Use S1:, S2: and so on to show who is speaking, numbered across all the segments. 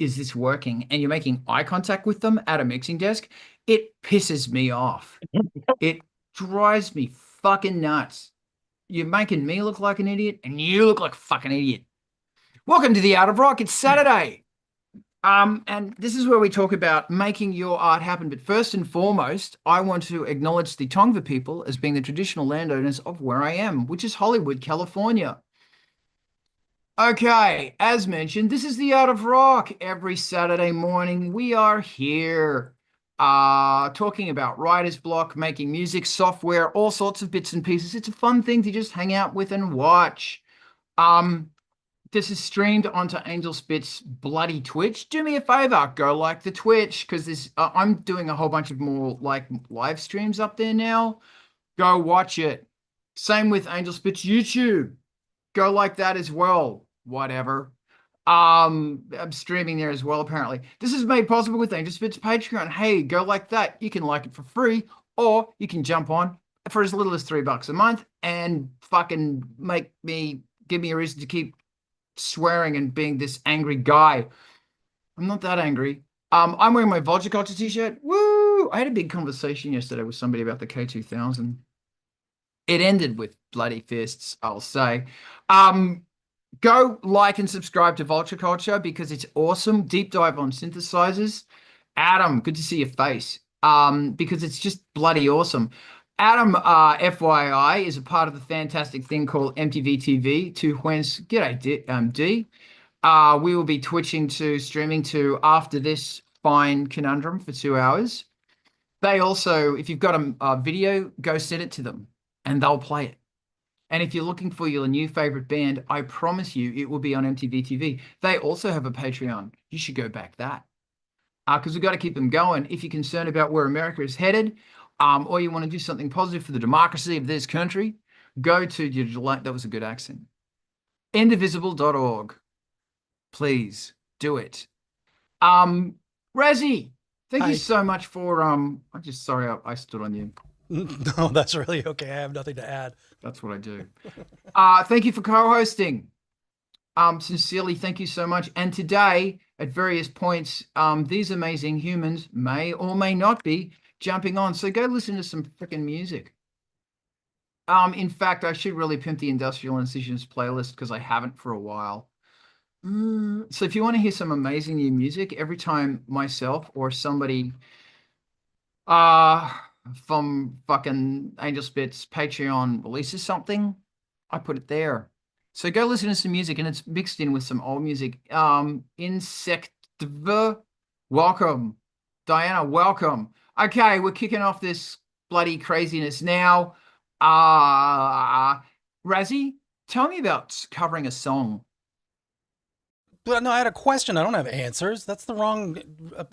S1: is this working? And you're making eye contact with them at a mixing desk, it pisses me off. It drives me fucking nuts. You're making me look like an idiot, and you look like a fucking idiot. Welcome to the Art of Rock. It's Saturday. And this is where we talk about making your art happen. But first and foremost, I want to acknowledge the Tongva people as being the traditional landowners of where I am, which is Hollywood, California. Okay, as mentioned, this is the Art of Rock. Every Saturday morning, we are here talking about writer's block, making music, software, all sorts of bits and pieces. It's a fun thing to just hang out with and watch. Um, this is streamed onto Angelspit's bloody Twitch. Do me a favor, go like the Twitch, because this I'm doing a whole bunch of more like live streams up there now. Go watch it. Same with Angelspit's YouTube. Go like that as well. Whatever. I'm streaming there as well, apparently. This is made possible with Angelspit's Patreon. Hey, go like that. You can like it for free, or you can jump on for as little as $3 a month and fucking give me a reason to keep swearing and being this angry guy. I'm not that angry. I'm wearing my Vulture t-shirt. Woo! I had a big conversation yesterday with somebody about the K2000. It ended with bloody fists, I'll say. Go like and subscribe to Vulture Culture because it's awesome. Deep dive on synthesizers. Adam, good to see your face. Because it's just bloody awesome. Adam, FYI, is a part of the fantastic thing called MTV TV, to whence, g'day, D. We will be streaming to after this fine conundrum for 2 hours. They also, if you've got a video, go send it to them and they'll play it. And if you're looking for your new favorite band, I promise you it will be on MTV TV. They also have a Patreon. You should go back that. Because we've got to keep them going. If you're concerned about where America is headed, or you want to do something positive for the democracy of this country, go to that was a good accent. Indivisible.org. Please do it. Razi, thank you so much for I'm just sorry I stood on you.
S2: No, that's really okay. I have nothing to add.
S1: That's what I do. Thank you for co-hosting. Sincerely, thank you so much. And today, at various points, these amazing humans may or may not be jumping on. So go listen to some freaking music. In fact, I should really pimp the Industrial Incisions playlist because I haven't for a while. So if you want to hear some amazing new music, every time myself or somebody from fucking Angelspit's Patreon releases something, I put it there. So go listen to some music, and it's mixed in with some old music. Insectv, welcome. Diana, welcome. Okay, we're kicking off this bloody craziness now. Razi, tell me about covering a song.
S2: But no, I had a question. I don't have answers. That's the wrong.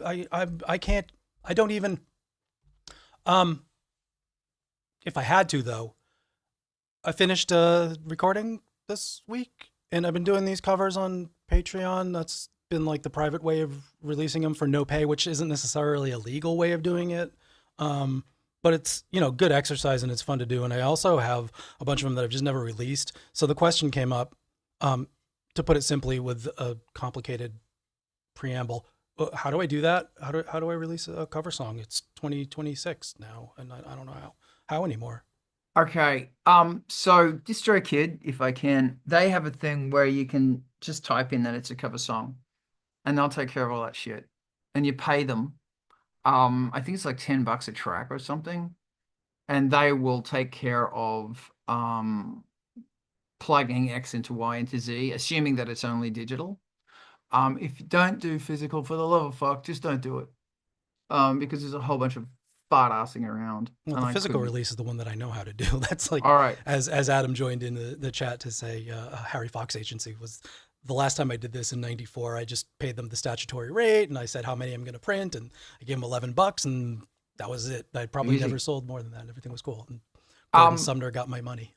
S2: I can't. I don't even. If I had to, though, I finished recording this week, and I've been doing these covers on Patreon. That's been like the private way of releasing them for no pay, which isn't necessarily a legal way of doing it. But it's, good exercise and it's fun to do. And I also have a bunch of them that I've just never released. So the question came up, to put it simply with a complicated preamble, how do I do that? How do I release a cover song? It's 2026 now, and I don't know how anymore.
S1: Okay. So DistroKid, if I can, they have a thing where you can just type in that it's a cover song, and they'll take care of all that shit, and you pay them. I think it's like $10 a track or something, and they will take care of plugging X into Y into Z, assuming that it's only digital. If you don't do physical, for the love of fuck, just don't do it. Because there's a whole bunch of fart assing around.
S2: Well, the physical release is the one that I know how to do. That's like,
S1: all right.
S2: As Adam joined in the chat to say, Harry Fox Agency was the last time I did this in '94. I just paid them the statutory rate, and I said how many I'm going to print, and I gave them $11, and that was it. I probably never sold more than that. Everything was cool. And Gordon Sumner got my money.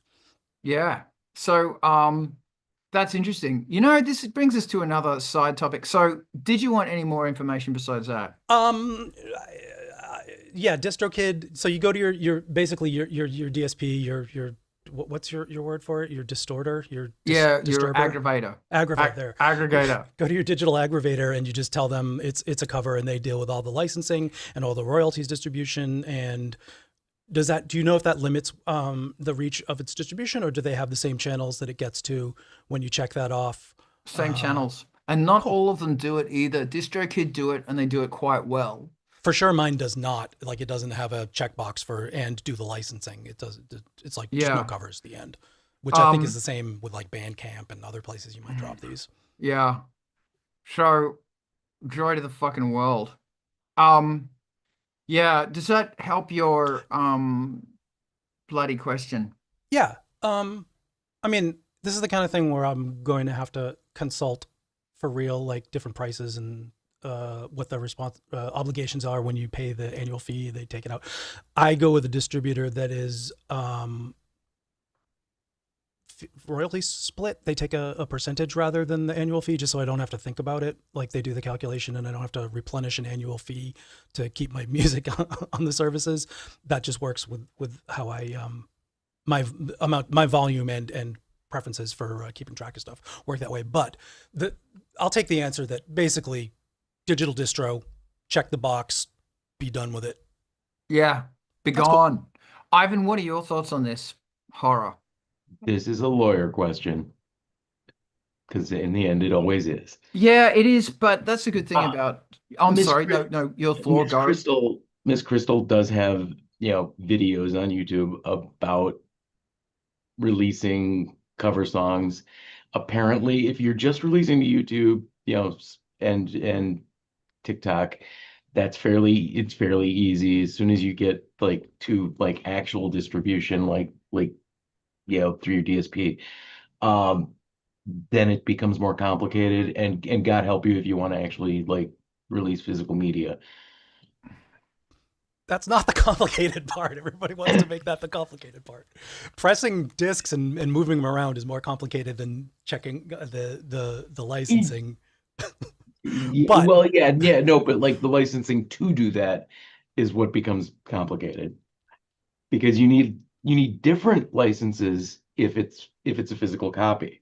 S1: Yeah. So that's interesting. This brings us to another side topic. So did you want any more information besides that?
S2: Yeah, DistroKid. So you go to your basically your DSP, your what's your word for it? Your distorter,
S1: Yeah, your
S2: disturber,
S1: aggravator.
S2: aggravator. There,
S1: Aggregator.
S2: go to your digital aggravator and you just tell them it's a cover, and they deal with all the licensing and all the royalties, distribution. And do you know if that limits the reach of its distribution, or do they have the same channels that it gets to when you check that off?
S1: Same channels. And not
S2: Cool.
S1: all of them do it either. DistroKid do it and they do it quite well.
S2: For sure, mine does not. Like, it doesn't have a checkbox for and do the licensing. It does. It's like just no
S1: Yeah.
S2: covers at the end, which I think is
S1: Um,
S2: the same with like Bandcamp and other places you might drop these.
S1: yeah. So joy to the fucking world. Um, yeah, does that help your bloody question?
S2: Yeah. I mean, this is the kind of thing where I'm going to have to consult for real, like different prices and what the response obligations are when you pay the annual fee. They take it out. I go with a distributor that is royalty split. They take a percentage rather than the annual fee, just so I don't have to think about it. Like, they do the calculation and I don't have to replenish an annual fee to keep my music on the services. That just works with how I my volume and preferences for keeping track of stuff work that way. But I'll take the answer that basically digital distro, check the box, be done with it.
S1: Yeah, be
S2: That's cool.
S1: gone. Ivan, what are your thoughts on this horror?
S3: This is a lawyer question because in the end, it always is.
S1: Yeah, it is, but that's a good thing
S3: Uh,
S1: about. I'm
S3: Miss
S1: sorry,
S3: Chris-
S1: no, your floor, go.
S3: Miss Crystal does have, videos on YouTube about releasing cover songs. Apparently, if you're just releasing to YouTube, and TikTok, it's fairly easy. As soon as you get like to like actual distribution, through your DSP, um, then it becomes more complicated, and God help you if you want to actually like release physical media.
S2: That's not the complicated part. Everybody wants to make that the complicated part. Pressing discs and moving them around is more complicated than checking the licensing. But
S3: Well, yeah, no, but like the licensing to do that is what becomes complicated, because you need different licenses if it's a physical copy.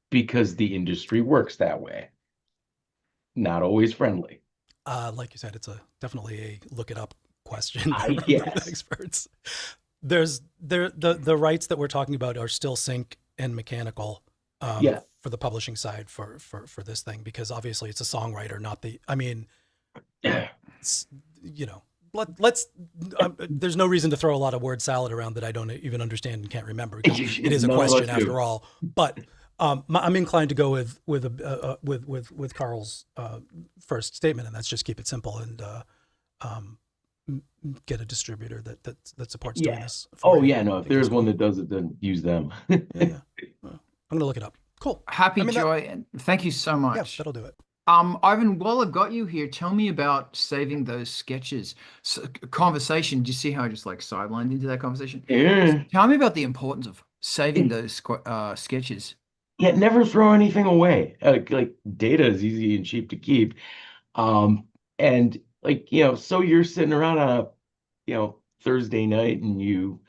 S3: Because the industry works that way. Not always friendly.
S2: like you said, it's definitely a look it up question
S3: I
S2: for
S3: guess.
S2: experts. The rights that we're talking about are still sync and mechanical
S3: Yeah.
S2: for the publishing side for this thing, because obviously it's a songwriter, not the. I mean, you know, let's. There's no reason to throw a lot of word salad around that I don't even understand and can't remember, because it is a
S3: None of us
S2: question
S3: do.
S2: after all. But I'm inclined to go with Karl's first statement, and that's just keep it simple and get a distributor that supports doing
S3: Yeah.
S2: this.
S3: Oh
S2: you.
S3: yeah, no,
S2: I
S3: if
S2: think
S3: there's
S2: that's
S3: one
S2: cool.
S3: that does it, then use them.
S2: Yeah. I'm gonna look it up. Cool.
S1: Happy
S2: I mean,
S1: joy, and thank you so
S2: Yeah,
S1: much.
S2: that'll do it.
S1: Ivan, while I've got you here, tell me about saving those sketches. Conversation. Do you see how I just like sidelined into that conversation?
S3: Yeah.
S1: Tell me about the importance of saving those sketches.
S3: Yeah, never throw anything away. Like data is easy and cheap to keep. And like, so you're sitting around on a, Thursday night and you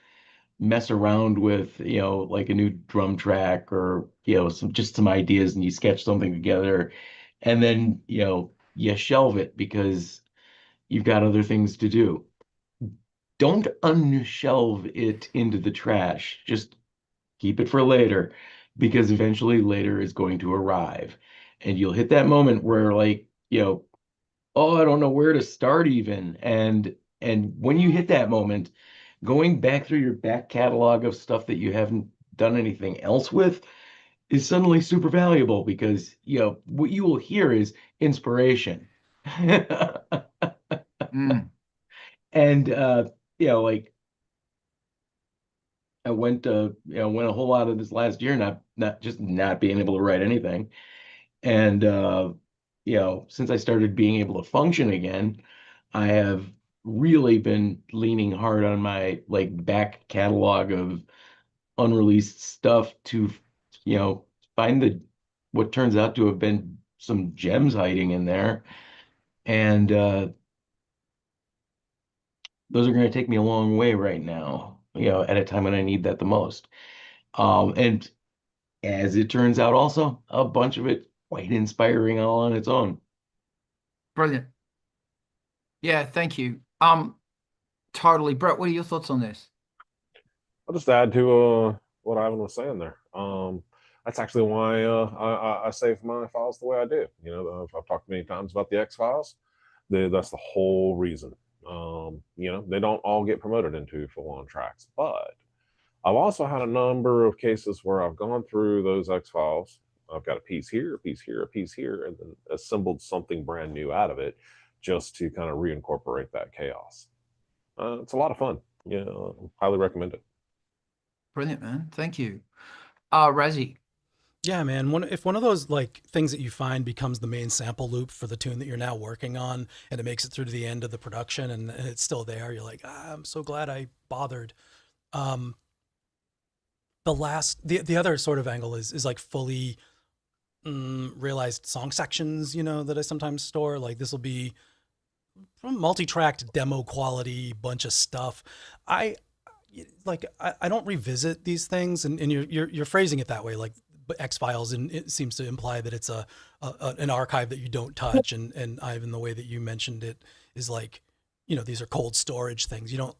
S3: mess around with, like a new drum track or, some ideas, and you sketch something together, and then, you shelve it because you've got other things to do. Don't unshelve it into the trash. Just keep it for later, because eventually later is going to arrive. And you'll hit that moment where like, oh, I don't know where to start even. And when you hit that moment, going back through your back catalog of stuff that you haven't done anything else with is suddenly super valuable, because, what you will hear is inspiration.
S1: Mm.
S3: And like I went a whole lot of this last year, not just not being able to write anything. And since I started being able to function again, I have really been leaning hard on my like back catalog of unreleased stuff to, find the what turns out to have been some gems hiding in there. And those are going to take me a long way right now, at a time when I need that the most. And as it turns out, also a bunch of it quite inspiring all on its own.
S1: Brilliant. Yeah, thank you. Totally. Brett, what are your thoughts on this?
S4: I'll just add to what Ivan was saying there. That's actually why I save my files the way I do. I've talked many times about the X files. That's the whole reason. They don't all get promoted into full-on tracks, but I've also had a number of cases where I've gone through those X files. I've got a piece here, a piece here, a piece here, and then assembled something brand new out of it, just to kind of reincorporate that chaos. It's a lot of fun. Highly recommend it.
S1: Brilliant, man. Thank you. Razi.
S2: Yeah, man. If one of those like things that you find becomes the main sample loop for the tune that you're now working on, and it makes it through to the end of the production, and it's still there, you're like, I'm so glad I bothered. The other sort of angle is like fully realized song sections, that I sometimes store. Like this will be from multi-tracked demo quality bunch of stuff. I don't revisit these things, and you're phrasing it that way, like X files, and it seems to imply that it's an archive that you don't touch, and Ivan, the way that you mentioned it is like, these are cold storage things. You don't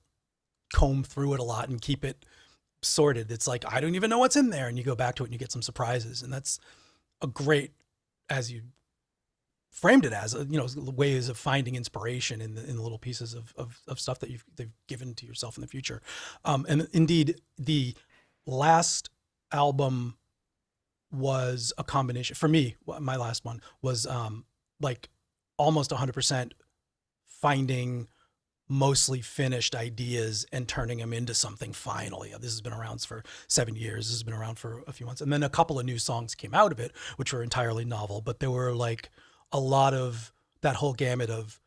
S2: comb through it a lot and keep it sorted. It's like, I don't even know what's in there, and you go back to it and you get some surprises, and that's a great, as you framed it as, ways of finding inspiration in the little pieces of stuff that they've given to yourself in the future. And indeed, the last album was a combination for me. My last one was like almost 100% finding mostly finished ideas and turning them into something finally. This has been around for 7 years. This has been around for a few months. And then a couple of new songs came out of it, which were entirely novel, but there were like a lot of that whole gamut of,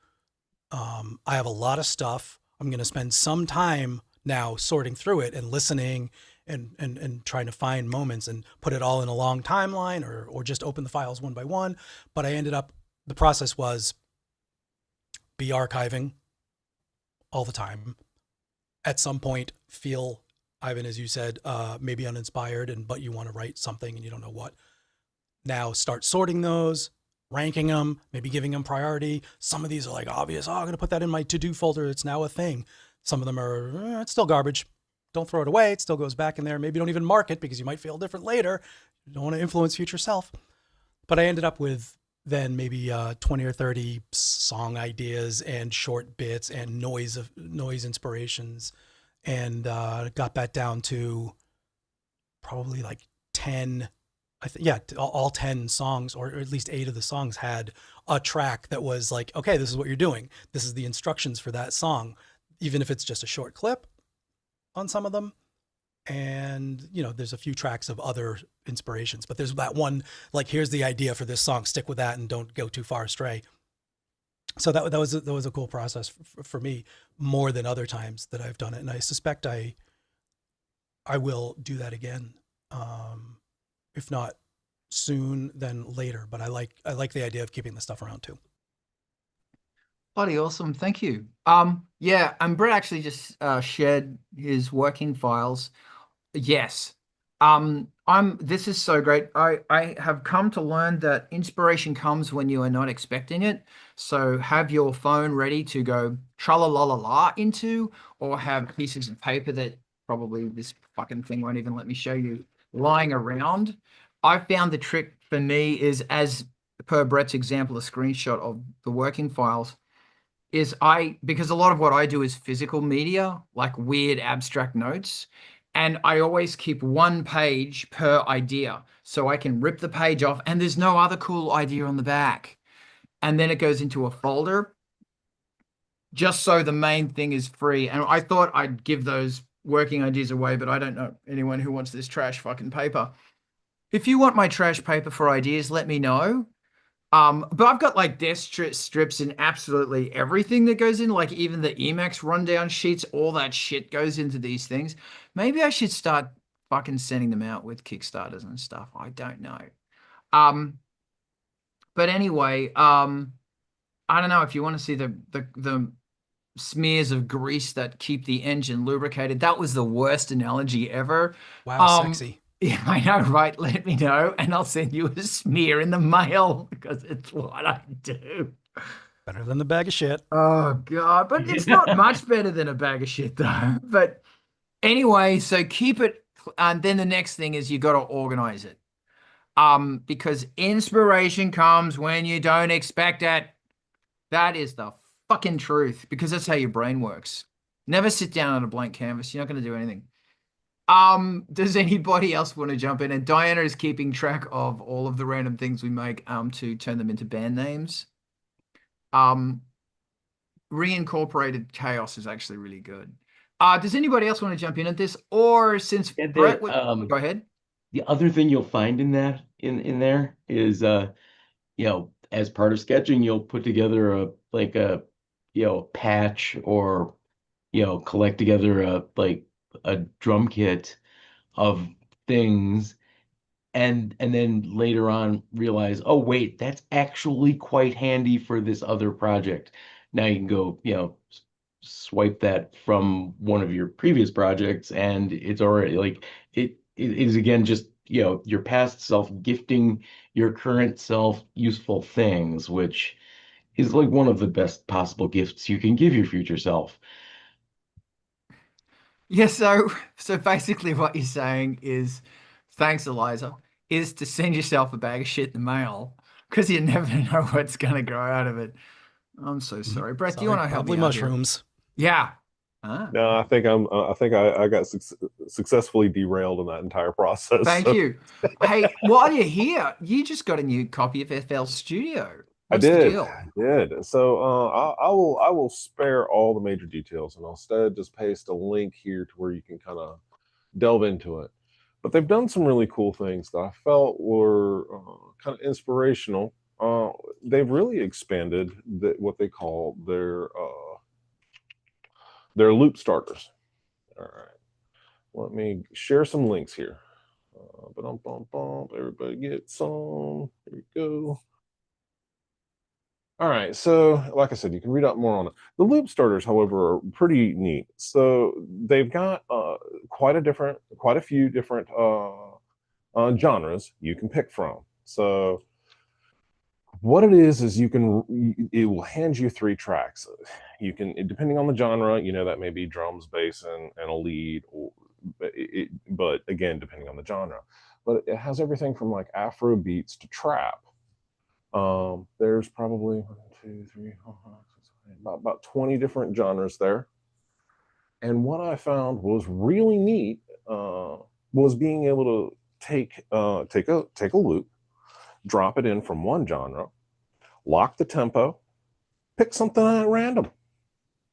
S2: I have a lot of stuff. I'm going to spend some time now sorting through it and listening and trying to find moments and put it all in a long timeline or just open the files one by one. But the process was be archiving all the time. At some point, feel, Ivan, as you said, maybe uninspired, but you want to write something and you don't know what. Now start sorting those, ranking them, maybe giving them priority. Some of these are like obvious. I'm going to put that in my to-do folder. It's now a thing. Some of them are, it's still garbage. Don't throw it away. It still goes back in there. Maybe don't even mark it because you might feel different later. You don't want to influence future self. But I ended up with then maybe 20 or 30 song ideas and short bits and noise inspirations, and got that down to probably like 10. All 10 songs, or at least 8 of the songs had a track that was like, okay, this is what you're doing. This is the instructions for that song, even if it's just a short clip on some of them. And, there's a few tracks of other inspirations, but there's that one, like, here's the idea for this song, stick with that and don't go too far astray. So that was a cool process for me, more than other times that I've done it. And I suspect I will do that again. If not soon, then later. But I like the idea of keeping the stuff around too.
S1: Bloody awesome. Thank you. Yeah, and Brett actually just shared his working files. Yes. This is so great. I have come to learn that inspiration comes when you are not expecting it. So have your phone ready to go tra-la-la-la-la into, or have pieces of paper that probably this fucking thing won't even let me show you lying around. I found the trick for me is, as per Brett's example, a screenshot of the working files, because a lot of what I do is physical media, like weird abstract notes. And I always keep one page per idea. So I can rip the page off and there's no other cool idea on the back. And then it goes into a folder just so the main thing is free. And I thought I'd give those working ideas away, but I don't know anyone who wants this trash fucking paper. If you want my trash paper for ideas, let me know. But I've got like desk strips and absolutely everything that goes in, like even the Emacs rundown sheets, all that shit goes into these things. Maybe I should start fucking sending them out with Kickstarters and stuff. I don't know. But anyway, I don't know if you want to see the smears of grease that keep the engine lubricated. That was the worst analogy ever.
S2: Wow, sexy.
S1: Yeah, I know, right? Let me know, and I'll send you a smear in the mail because it's what I do.
S2: Better than the bag of shit.
S1: Oh God, but it's not much better than a bag of shit though. But anyway, so keep it, and then the next thing is you got to organize it. Because inspiration comes when you don't expect it. That is the fucking truth, because that's how your brain works. Never sit down on a blank canvas. You're not going to do anything. Does anybody else want to jump in? And Diana is keeping track of all of the random things we make to turn them into band names. Reincorporated chaos is actually really good. Does anybody else want to jump in at this? Or since Brett would go ahead.
S3: The other thing you'll find in that in there is as part of sketching, you'll put together a patch, or collect together a drum kit of things, and then later on realize, oh wait, that's actually quite handy for this other project. Now you can go, swipe that from one of your previous projects, and it's already it is again just your past self gifting your current self useful things, which is like one of the best possible gifts you can give your future self.
S1: Yeah, so basically what you're saying is, thanks, Eliza, is to send yourself a bag of shit in the mail because you never know what's gonna grow out of it. I'm so sorry. Brett, do you want to help me
S2: Probably
S1: out here?
S2: mushrooms.
S1: Yeah.
S4: No, I think I got successfully derailed in that entire process.
S1: Thank you. Hey, while you're here, you just got a new copy of FL Studio. What's the deal?
S4: I did. So I will spare all the major details, and I'll instead just paste a link here to where you can kind of delve into it. But they've done some really cool things that I felt were kind of inspirational. They've really expanded what they call their loop starters. All right, let me share some links here. Everybody get some. Here we go. All right, so like I said, you can read up more on it. The loop starters, however, are pretty neat. So they've got quite a few different genres you can pick from. So what it is it will hand you 3 tracks. You can, depending on the genre, that may be drums, bass, and a lead, but again, depending on the genre. But it has everything from like Afro beats to trap. There's probably 1, 2, 3, 4, 5, 6, 7, about 20 different genres there. And what I found was really neat was being able to take a loop, drop it in from one genre, lock the tempo, pick something at random,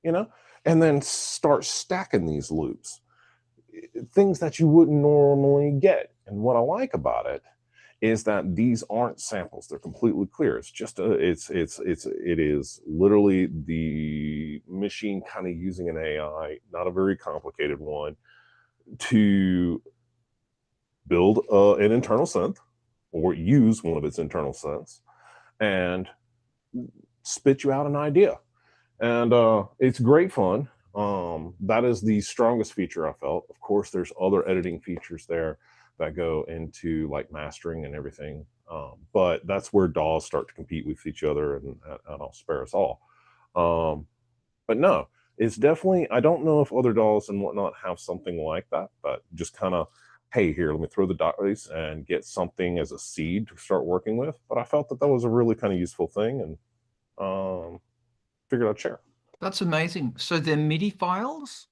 S4: and then start stacking these loops, things that you wouldn't normally get. And what I like about it is that these aren't samples; they're completely clear. It's just it is literally the machine kind of using an AI, not a very complicated one, to build an internal synth or use one of its internal synths and spit you out an idea. And it's great fun. That is the strongest feature I felt. Of course, there's other editing features there that go into like mastering and everything. But that's where DAWs start to compete with each other, and I'll spare us all. But no, it's definitely, I don't know if other DAWs and whatnot have something like that, but just kind of, hey, here, let me throw the dice and get something as a seed to start working with. But I felt that was a really kind of useful thing, and figured I'd share.
S1: That's amazing. So they're MIDI files?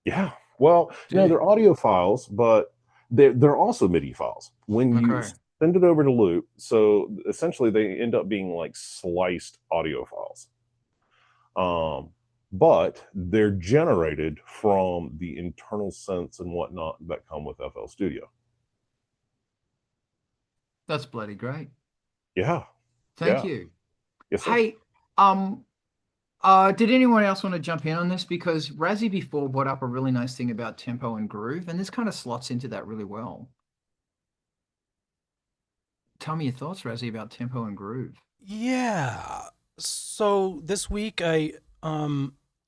S4: Yeah. Well, they're audio files, but they're also MIDI files. When you send it over to loop, so essentially they end up being like sliced audio files. But they're generated from the internal synths and whatnot that come with FL Studio.
S1: That's bloody great.
S4: Yeah.
S1: Thank you.
S4: Yes, sir.
S1: Hey, did anyone else want to jump in on this? Because Razi before brought up a really nice thing about tempo and groove, and this kind of slots into that really well. Tell me your thoughts, Razi, about tempo and groove.
S2: Yeah. So this week I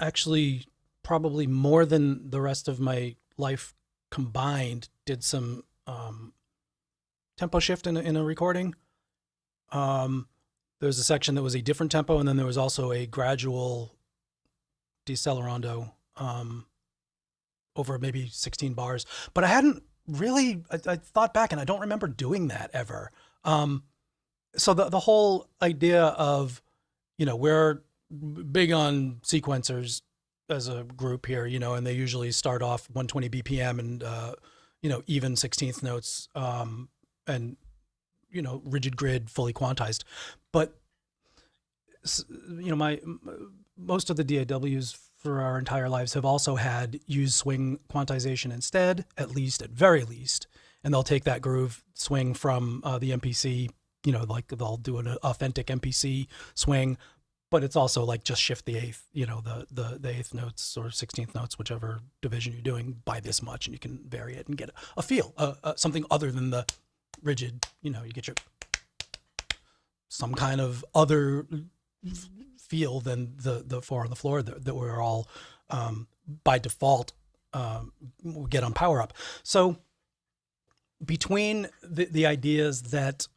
S2: actually probably more than the rest of my life combined did some tempo shift in a recording. There's a section that was a different tempo, and then there was also a gradual decelerando over maybe 16 bars. But I hadn't really, I thought back and I don't remember doing that ever. So the whole idea of, you know, we're big on sequencers as a group here, you know, and they usually start off 120 BPM and, you know, even 16th notes, and, you know, rigid grid, fully quantized. But, you know, most of the DAWs for our entire lives have also had use swing quantization instead, at very least. And they'll take that groove swing from the MPC, you know, like they'll do an authentic MPC swing, but it's also like just shift the eighth, you know, the eighth notes or 16th notes, whichever division you're doing, by this much, and you can vary it and get a feel, something other than the rigid, you know, you get some kind of other feel than the four on the floor that we're all by default we get on power up. So between the ideas that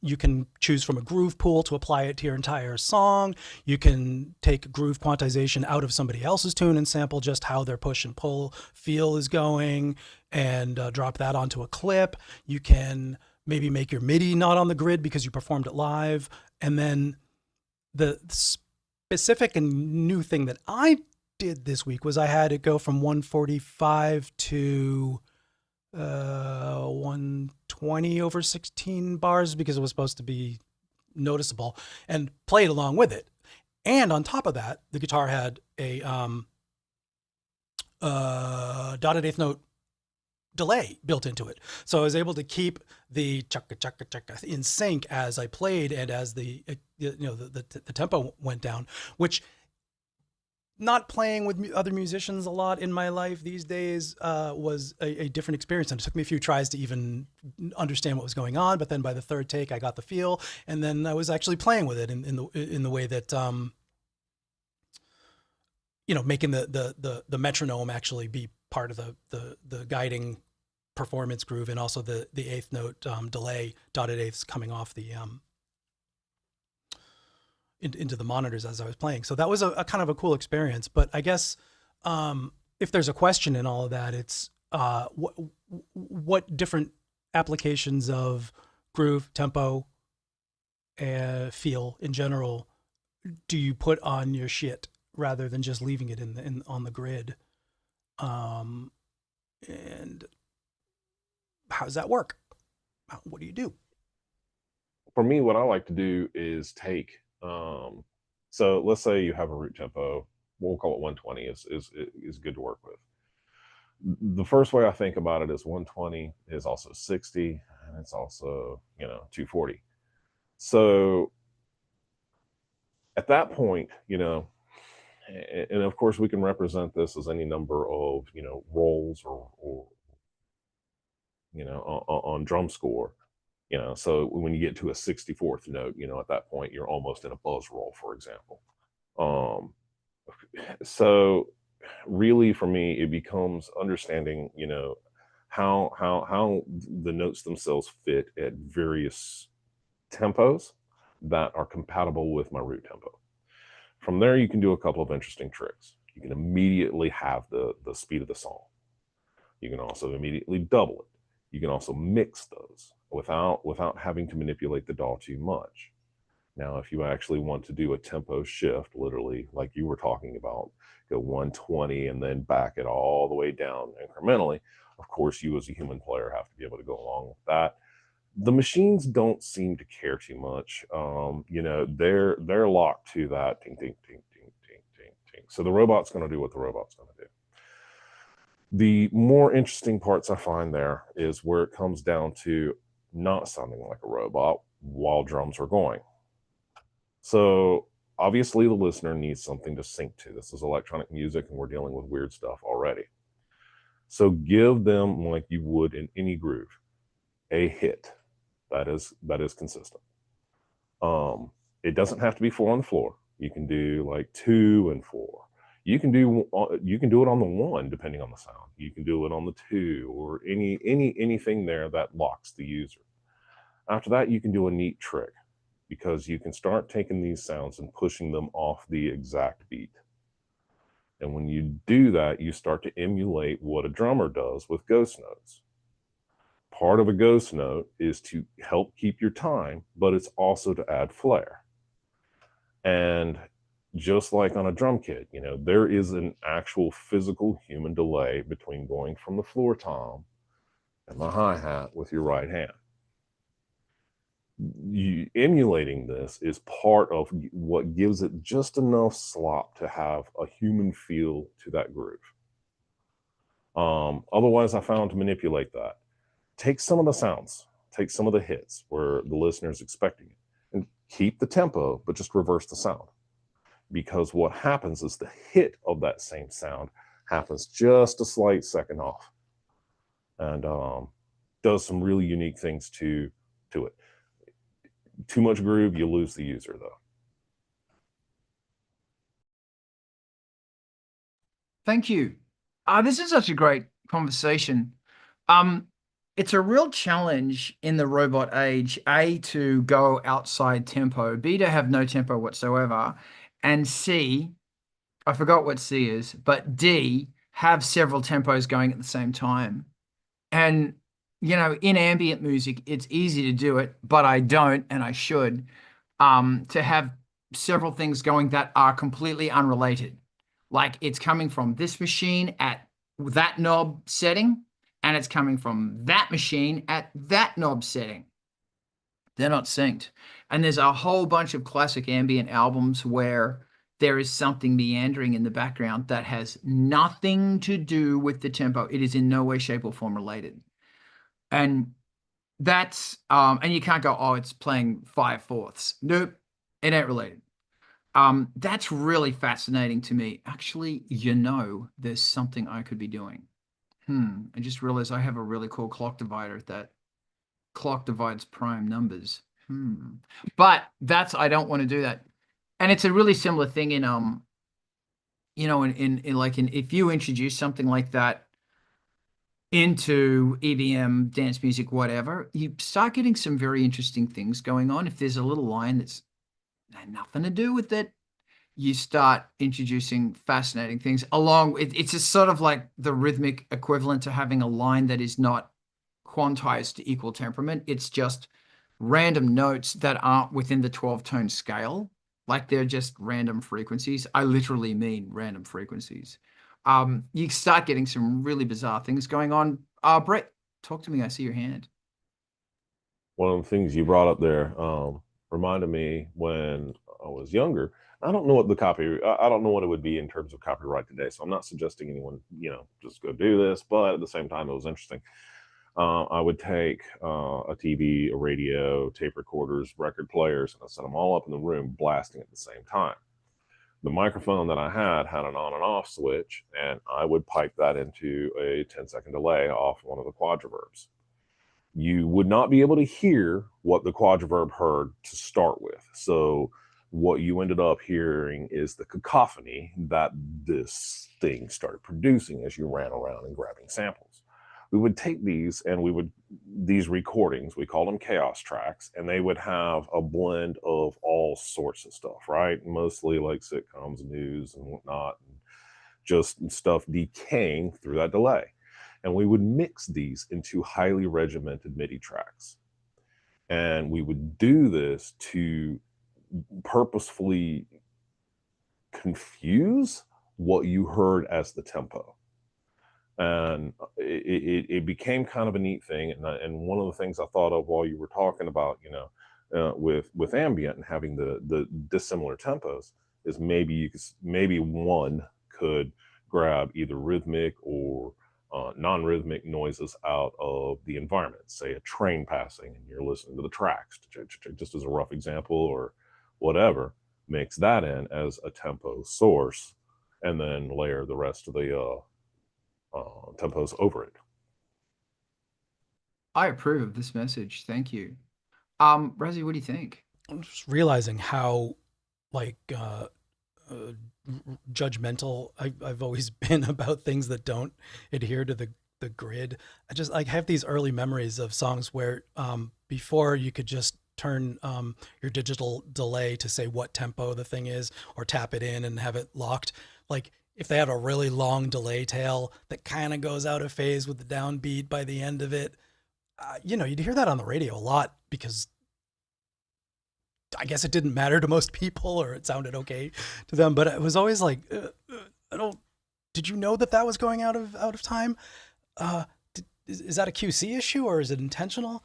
S2: you can choose from a groove pool to apply it to your entire song, you can take groove quantization out of somebody else's tune and sample just how their push and pull feel is going and drop that onto a clip. You can maybe make your MIDI not on the grid because you performed it live. And then the specific and new thing that I did this week was I had it go from 145 to 120 over 16 bars because it was supposed to be noticeable, and played along with it. And on top of that, the guitar had a dotted eighth note delay built into it. So I was able to keep the chaka chaka chaka in sync as I played and as the tempo went down, which, not playing with other musicians a lot in my life these days was a different experience. And it took me a few tries to even understand what was going on. But then by the third take, I got the feel, and then I was actually playing with it in the way that, you know, making the metronome actually be part of the guiding performance groove, and also the eighth note delay, dotted eighths coming off the into the monitors as I was playing. So that was a kind of a cool experience. But I guess if there's a question in all of that, it's what different applications of groove, tempo, feel in general do you put on your shit rather than just leaving it on the grid? And how does that work? What do you do?
S4: For me, what I like to do is take, so let's say you have a root tempo, we'll call it 120 is good to work with. The first way I think about it is 120 is also 60, and it's also, you know, 240. So at that point, you know, and of course we can represent this as any number of, you know, rolls or you know, on drum score, you know. So when you get to a 64th note, you know, at that point you're almost in a buzz roll, for example. So really for me it becomes understanding, you know, how the notes themselves fit at various tempos that are compatible with my root tempo. From there you can do a couple of interesting tricks. You can immediately have the speed of the song. You can also immediately double it. You can also mix those without having to manipulate the DAW too much. Now, if you actually want to do a tempo shift, literally like you were talking about, go 120 and then back it all the way down incrementally, of course you as a human player have to be able to go along with that. The machines don't seem to care too much. You know, they're locked to that ting ting ting ting ting ting ting. So the robot's going to do what the robot's going to do. The more interesting parts I find there is where it comes down to not sounding like a robot while drums are going. So obviously the listener needs something to sync to. This is electronic music and we're dealing with weird stuff already. So give them, like you would in any groove, a hit that is consistent. It doesn't have to be 4 on the floor. You can do like 2 and 4. You can do it on the 1 depending on the sound. You can do it on the 2 or anything there that locks the user. After that, you can do a neat trick because you can start taking these sounds and pushing them off the exact beat. And when you do that, you start to emulate what a drummer does with ghost notes. Part of a ghost note is to help keep your time, but it's also to add flair. And just like on a drum kit, you know, there is an actual physical human delay between going from the floor tom and the hi-hat with your right hand. Emulating this is part of what gives it just enough slop to have a human feel to that groove. Otherwise, I found to manipulate that, take some of the sounds, take some of the hits where the listener is expecting it, and keep the tempo, but just reverse the sound. Because what happens is the hit of that same sound happens just a slight second off, and does some really unique things to it. Too much groove, you lose the user, though.
S1: Thank you. This is such a great conversation. It's a real challenge in the robot age, A, to go outside tempo, B, to have no tempo whatsoever, and C, I forgot what C is, but D, have several tempos going at the same time. And, you know, in ambient music, it's easy to do it, but I don't, and I should, to have several things going that are completely unrelated. Like it's coming from this machine at that knob setting, and it's coming from that machine at that knob setting. They're not synced. And there's a whole bunch of classic ambient albums where there is something meandering in the background that has nothing to do with the tempo. It is in no way, shape, or form related. And that's and you can't go, oh, it's playing 5/4. Nope, it ain't related. That's really fascinating to me. Actually, you know, there's something I could be doing. I just realized I have a really cool clock divider that clock divides prime numbers. But I don't want to do that. And it's a really similar thing in you know, if you introduce something like that into EDM, dance music, whatever, you start getting some very interesting things going on. If there's a little line that's had nothing to do with it, you start introducing fascinating things along. It's a sort of like the rhythmic equivalent to having a line that is not quantized to equal temperament. It's just random notes that aren't within the 12-tone scale. Like they're just random frequencies. I literally mean random frequencies. You start getting some really bizarre things going on. Brett, talk to me. I see your hand.
S4: One of the things you brought up there reminded me when I was younger. I don't know what I don't know what it would be in terms of copyright today. So I'm not suggesting anyone, you know, just go do this. But at the same time, it was interesting. I would take a TV, a radio, tape recorders, record players, and I set them all up in the room blasting at the same time. The microphone that I had an on and off switch, and I would pipe that into a 10-second delay off one of the quadriverbs. You would not be able to hear what the quadriverb heard to start with. So what you ended up hearing is the cacophony that this thing started producing as you ran around and grabbing samples. We would take these and these recordings, we call them chaos tracks, and they would have a blend of all sorts of stuff, right? Mostly like sitcoms, news, and whatnot, and just stuff decaying through that delay. And we would mix these into highly regimented MIDI tracks. And we would do this to purposefully confuse what you heard as the tempo. And it became kind of a neat thing. And one of the things I thought of while you were talking about, you know, with ambient and having the dissimilar tempos is maybe one could grab either rhythmic or non-rhythmic noises out of the environment, say a train passing and you're listening to the tracks, just as a rough example, or whatever, mix that in as a tempo source and then layer the rest of the tempos over it.
S1: I approve of this message. Thank you. Razi, what do you think?
S2: I'm just realizing how like judgmental I've always been about things that don't adhere to the grid. I have these early memories of songs where before you could just turn your digital delay to say what tempo the thing is, or tap it in and have it locked. Like if they have a really long delay tail that kind of goes out of phase with the downbeat by the end of it, you'd hear that on the radio a lot because I guess it didn't matter to most people, or it sounded okay to them. But it was always like, did you know that was going out of time? Is that a QC issue or is it intentional?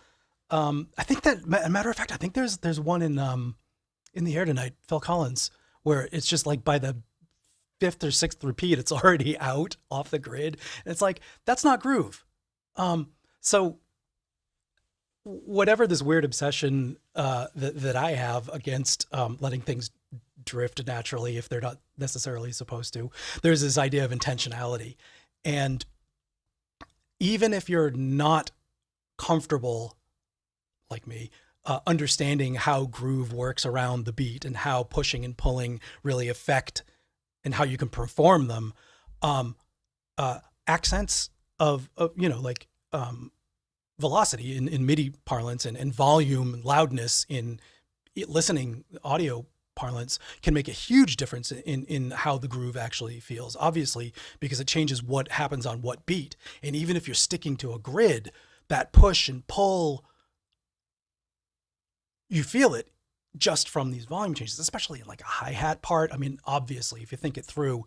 S2: I think that, matter of fact, I think there's one in the air tonight, Phil Collins, where it's just like by the 5th or 6th repeat, it's already out off the grid. And it's like, that's not groove. So whatever this weird obsession that I have against letting things drift naturally if they're not necessarily supposed to, there's this idea of intentionality. And even if you're not comfortable, like me, understanding how groove works around the beat and how pushing and pulling really affect and how you can perform them, accents of velocity in MIDI parlance and volume and loudness in listening audio parlance can make a huge difference in how the groove actually feels, obviously, because it changes what happens on what beat. And even if you're sticking to a grid, that push and pull, you feel it just from these volume changes, especially in like a hi-hat part. I mean, obviously, if you think it through,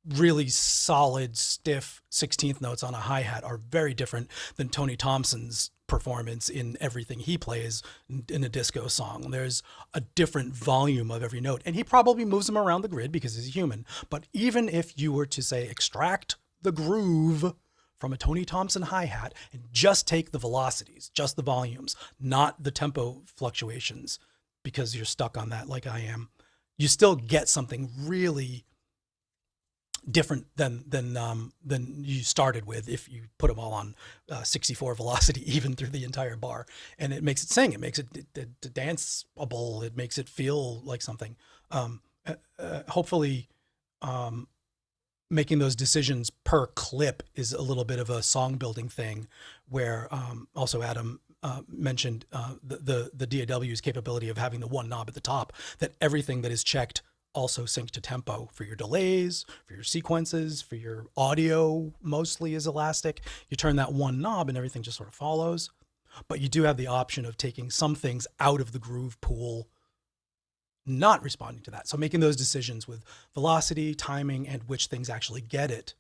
S2: really solid, stiff 16th notes on a hi-hat are very different than Tony Thompson's performance in everything he plays in a disco song. There's a different volume of every note, and he probably moves them around the grid because he's human. But even if you were to say extract the groove from a Tony Thompson hi-hat and just take the velocities, just the volumes, not the tempo fluctuations, because you're stuck on that like I am, you still get something really different than you started with if you put them all on 64 velocity even through the entire bar. And it makes it sing, it makes it danceable, it makes it feel like something. Hopefully making those decisions per clip is a little bit of a song building thing, where also Adam mentioned the DAW's capability of having the one knob at the top, that everything that is checked also sync to tempo for your delays, for your sequences, for your audio mostly is elastic. You turn that one knob and everything just sort of follows. But you do have the option of taking some things out of the groove pool, not responding to that. So making those decisions with velocity, timing, and which things actually get it.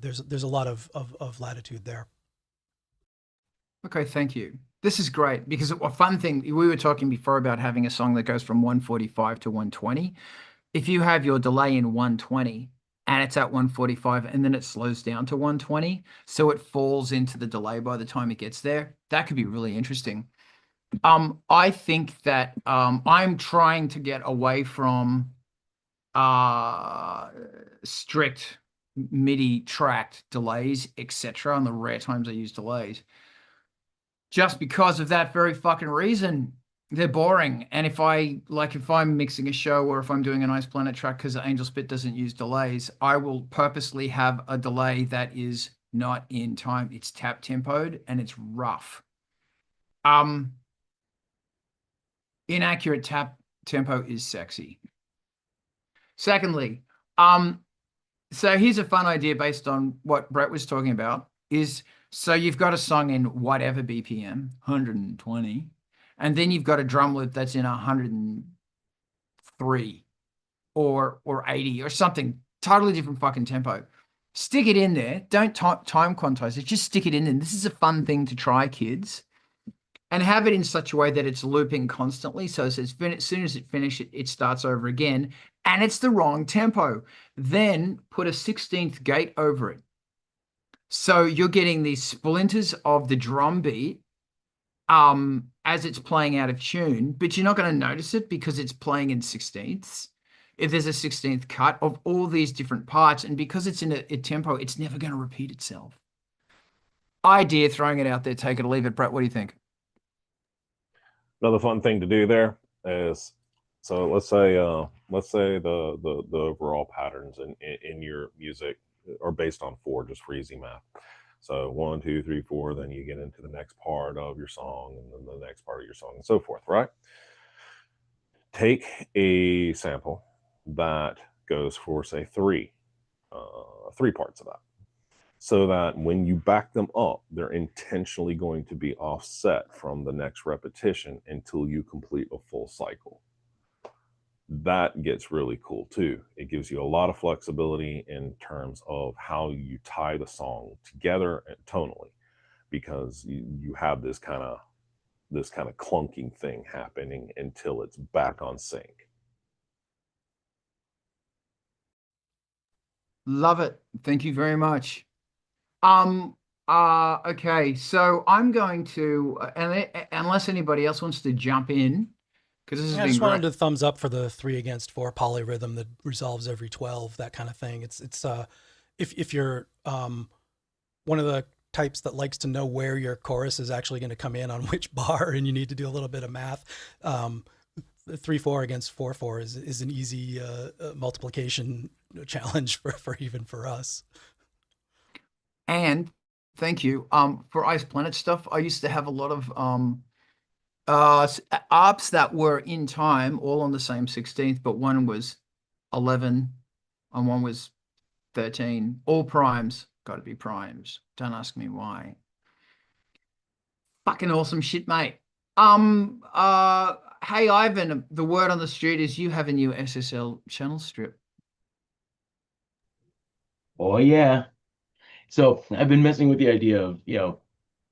S2: There's a lot of latitude there.
S1: Okay, thank you. This is great because a fun thing, we were talking before about having a song that goes from 145 to 120. If you have your delay in 120 and it's at 145 and then it slows down to 120, so it falls into the delay by the time it gets there, that could be really interesting. I think that I'm trying to get away from strict MIDI tracked delays, etc. on the rare times I use delays. Just because of that very fucking reason. They're boring. And if I'm mixing a show or if I'm doing a Nice Planet track, because Angelspit doesn't use delays, I will purposely have a delay that is not in time. It's tap tempoed and it's rough. Inaccurate tap tempo is sexy. Secondly, so here's a fun idea based on what Brett was talking about is, so you've got a song in whatever BPM, 120, and then you've got a drum loop that's in 103 or 80 or something, totally different fucking tempo. Stick it in there. Don't time quantize it. Just stick it in there. This is a fun thing to try, kids. And have it in such a way that it's looping constantly. So as soon as it finishes, it starts over again. And it's the wrong tempo. Then put a 16th gate over it. So you're getting these splinters of the drum beat as it's playing out of tune, but you're not going to notice it because it's playing in 16ths. If there's a 16th cut of all these different parts, and because it's in a tempo, it's never going to repeat itself. Idea, throwing it out there, take it or leave it. Brett, what do you think?
S4: Another fun thing to do there is So let's say the overall patterns in your music are based on 4, just for easy math. So 1, 2, 3, 4, then you get into the next part of your song, and then the next part of your song, and so forth, right? Take a sample that goes for, say, 3 parts of that, so that when you back them up, they're intentionally going to be offset from the next repetition until you complete a full cycle. That gets really cool too. It gives you a lot of flexibility in terms of how you tie the song together tonally, because you have this kind of clunking thing happening until it's back on sync.
S1: Love it. Thank you very much. Okay, so I'm going to, unless anybody else wants to jump in, because this has
S2: I
S1: been
S2: just
S1: great.
S2: wanted to thumbs up for the 3 against 4 polyrhythm that resolves every 12, that kind of thing. It's if you're one of the types that likes to know where your chorus is actually going to come in on which bar, and you need to do a little bit of math. 3/4 against 4/4 is an easy multiplication challenge for even for us.
S1: And thank you. For Ice Planet stuff, I used to have a lot of ARPs that were in time, all on the same 16th, but one was 11 and one was 13. All primes, got to be primes. Don't ask me why. Fucking awesome shit, mate. Hey Ivan, the word on the street is you have a new SSL channel strip.
S3: Oh yeah. So I've been messing with the idea of,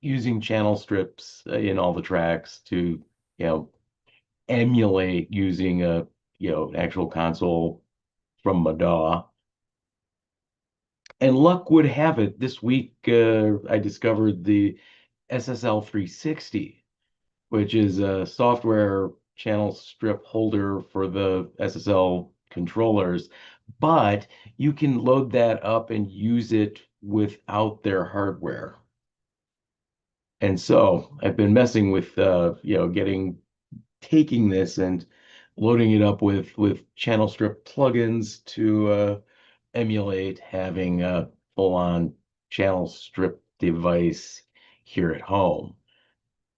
S3: using channel strips in all the tracks to, emulate using a, actual console from my DAW. And luck would have it, this week I discovered the SSL 360, which is a software channel strip holder for the SSL controllers, but you can load that up and use it without their hardware. And so I've been messing with, taking this and loading it up with channel strip plugins to emulate having a full-on channel strip device here at home,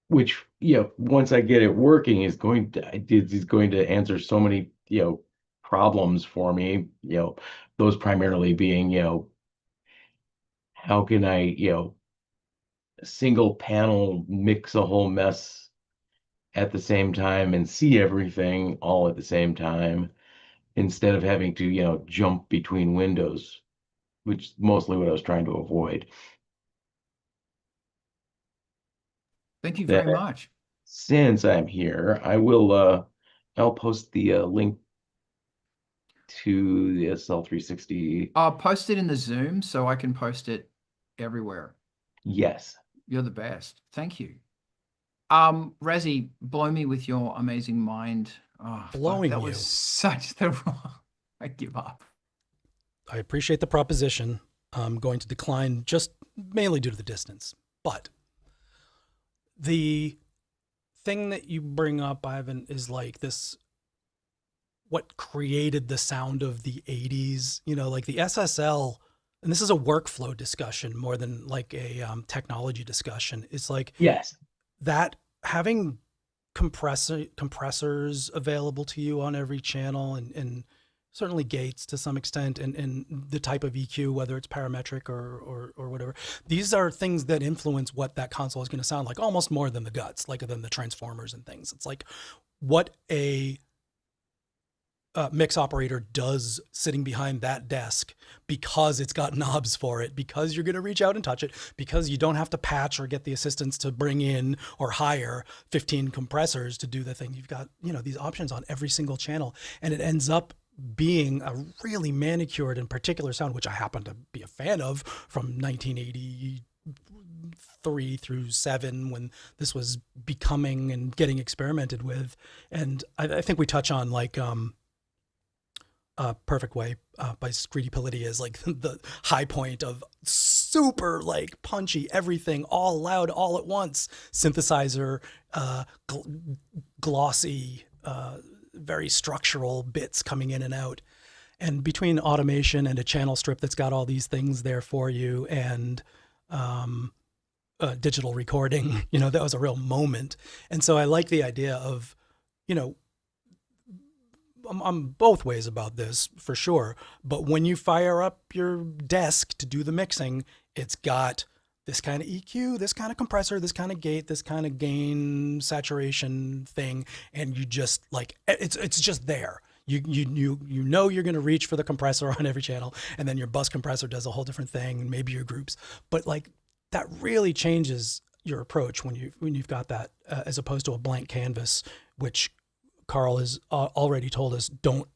S3: which, once I get it working, is going to answer so many, problems for me, those primarily being, how can I, single panel mix a whole mess at the same time and see everything all at the same time, instead of having to, jump between windows, which is mostly what I was trying to avoid.
S1: Thank you very much.
S3: Since I'm here, I'll post the link to the SL360.
S1: I'll post it in the Zoom so I can post it everywhere.
S3: Yes.
S1: You're the best. Thank you. Razi, blow me with your amazing mind. Oh,
S2: Blowing
S1: that
S2: you.
S1: was such the wrong. I give up.
S2: I appreciate the proposition. I'm going to decline just mainly due to the distance. But the thing that you bring up, Ivan, is like this, what created the sound of the 80s, like the SSL, and this is a workflow discussion more than like a technology discussion. It's like,
S3: yes,
S2: that having compressors available to you on every channel, and certainly gates to some extent, and the type of EQ, whether it's parametric or whatever. These are things that influence what that console is going to sound like, almost more than the guts, like than the transformers and things. It's like what a mix operator does sitting behind that desk, because it's got knobs for it, because you're going to reach out and touch it, because you don't have to patch or get the assistants to bring in or hire 15 compressors to do the thing. You've got, these options on every single channel, and it ends up being a really manicured and particular sound, which I happen to be a fan of, from 1983 through 7, when this was becoming and getting experimented with. And I think we touch on like Perfect Way by Screedy Politti is like the high point of super like punchy, everything all loud all at once, synthesizer, glossy, very structural bits coming in and out. And between automation and a channel strip that's got all these things there for you, and digital recording, that was a real moment. And so I like the idea of, I'm both ways about this for sure. But when you fire up your desk to do the mixing, it's got this kind of EQ, this kind of compressor, this kind of gate, this kind of gain saturation thing. And you just it's just there. You know you're going to reach for the compressor on every channel, and then your bus compressor does a whole different thing, and maybe your groups. But that really changes your approach when you've got that, as opposed to a blank canvas, which Karl has already told us, don't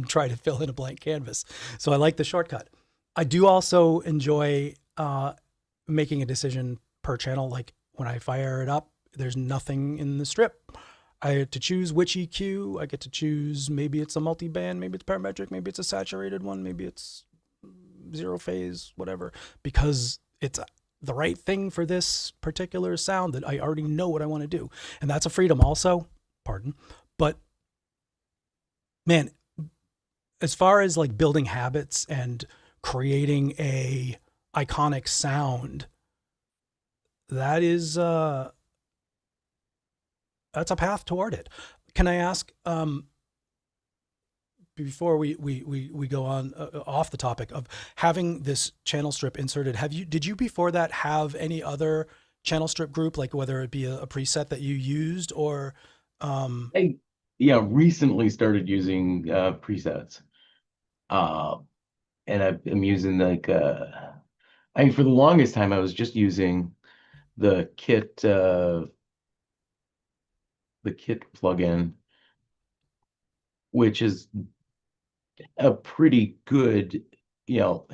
S2: try to fill in a blank canvas. So I like the shortcut. I do also enjoy making a decision per channel. Like when I fire it up, there's nothing in the strip. I get to choose which EQ. I get to choose, maybe it's a multi-band, maybe it's parametric, maybe it's a saturated one, maybe it's zero phase, whatever, because it's the right thing for this particular sound that I already know what I want to do. And that's a freedom also, pardon. But man, as far as building habits and creating a iconic sound, that is, that's a path toward it. Can I ask, before we go on off the topic of having this channel strip inserted, did you before that have any other channel strip group, whether it be a preset that you used or?
S3: I recently started using presets, and I'm using for the longest time I was just using the kit plugin, which is a pretty good,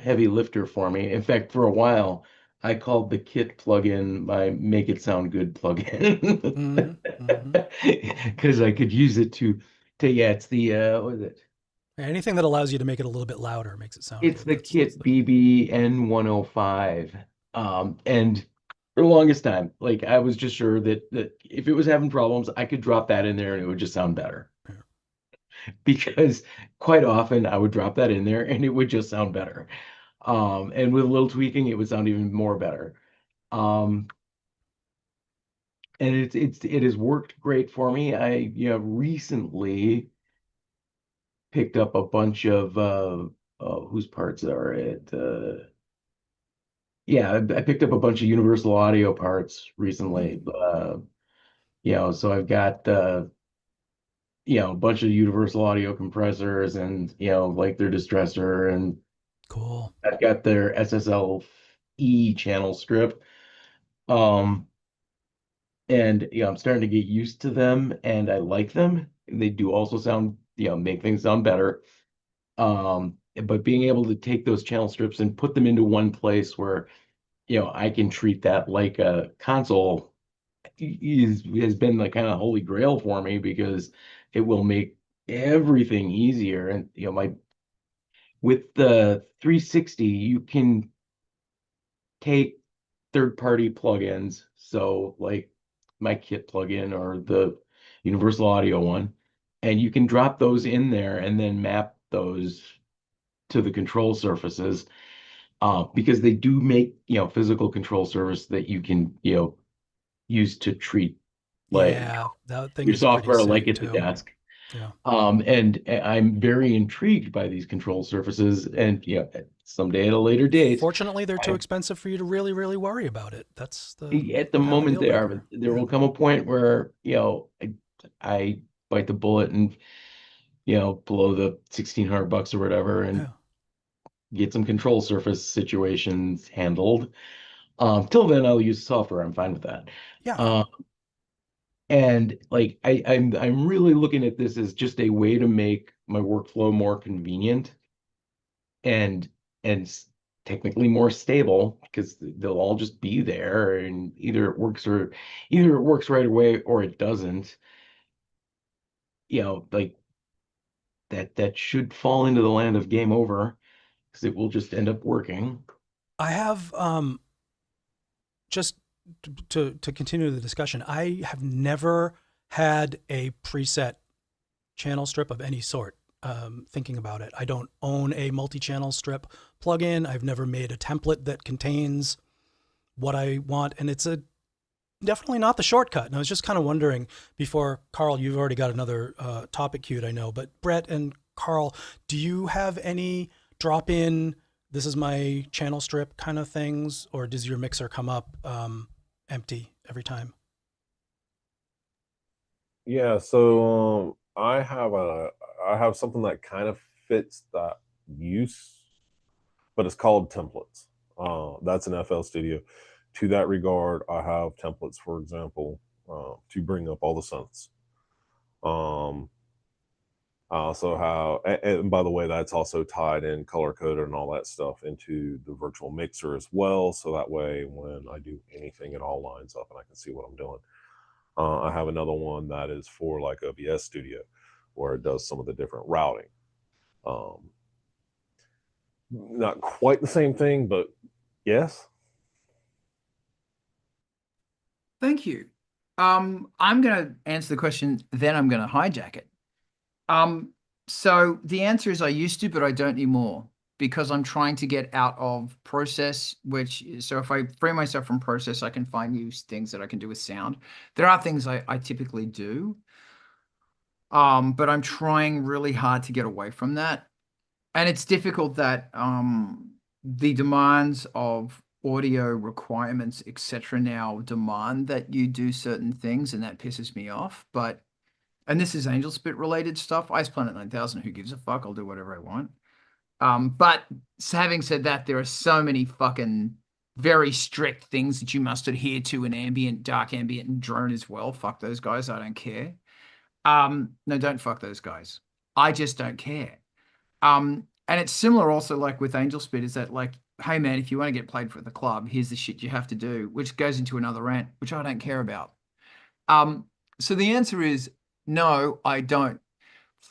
S3: heavy lifter for me. In fact, for a while, I called the kit plugin my Make It Sound Good plugin, because I could use it it's the what is it?
S2: Anything that allows you to make it a little bit louder makes it sound
S3: It's
S2: good.
S3: the kit BBN105, and for the longest time, I was just sure that if it was having problems, I could drop that in there and it would just sound better.
S2: Yeah.
S3: Because quite often I would drop that in there and it would just sound better. And with a little tweaking, it would sound even more better. And it has worked great for me. I recently picked up a bunch of whose parts are it? I picked up a bunch of Universal Audio parts recently. So I've got a bunch of Universal Audio compressors and their distressor, and
S2: cool.
S3: I've got their SSL-E channel strip. And I'm starting to get used to them, and I like them. And they do also sound, make things sound better. But being able to take those channel strips and put them into one place where I can treat that like a console has been the kind of holy grail for me, because it will make everything easier. And with the 360, you can take third-party plugins, so my kit plugin or the Universal Audio one, and you can drop those in there and then map those to the control surfaces, because they do make physical control surface that you can use to treat
S2: that thing
S3: your
S2: is
S3: software
S2: pretty
S3: at
S2: sick
S3: the
S2: too.
S3: desk.
S2: Yeah.
S3: And I'm very intrigued by these control surfaces, and someday at a later date.
S2: Fortunately, they're too expensive for you to really, really worry about it. That's
S3: at the moment they are, but there will come a point where I bite the bullet and below the $1,600 or whatever, and get some control surface situations handled. Till then, I'll use software. I'm fine with that.
S2: Yeah.
S3: And I'm really looking at this as just a way to make my workflow more convenient and technically more stable, because they'll all just be there, and either it works right away or it doesn't. That should fall into the land of game over, because it will just end up working.
S2: I have just to continue the discussion, I have never had a preset channel strip of any sort. Thinking about it, I don't own a multi-channel strip plugin. I've never made a template that contains what I want, and it's definitely not the shortcut. And I was just kind of wondering, before, Karl, you've already got another topic queued, I know, but Brett and Karl, do you have any drop-in, this is my channel strip kind of things, or does your mixer come up empty every time?
S4: Yeah, so I have something that kind of fits that use, but it's called templates. That's an FL Studio. To that regard, I have templates, for example, to bring up all the synths. I also have, and by the way, that's also tied in color coded and all that stuff into the virtual mixer as well. So that way, when I do anything, it all lines up and I can see what I'm doing. I have another one that is for like OBS Studio, where it does some of the different routing. Not quite the same thing, but yes.
S1: Thank you. I'm going to answer the question, then I'm going to hijack it. So the answer is I used to, but I don't anymore, because I'm trying to get out of process, so if I free myself from process, I can find new things that I can do with sound. There are things I typically do, but I'm trying really hard to get away from that. And it's difficult that the demands of audio requirements, etc., now demand that you do certain things, and that pisses me off. And this is Angelspit related stuff. Ice Planet 9000, who gives a fuck? I'll do whatever I want. But having said that, there are so many fucking very strict things that you must adhere to in ambient, dark ambient, and drone as well. Fuck those guys. I don't care. No, don't fuck those guys. I just don't care. And it's similar also like with Angelspit, is that like, hey man, if you want to get played for the club, here's the shit you have to do, which goes into another rant, which I don't care about. So the answer is no, I don't.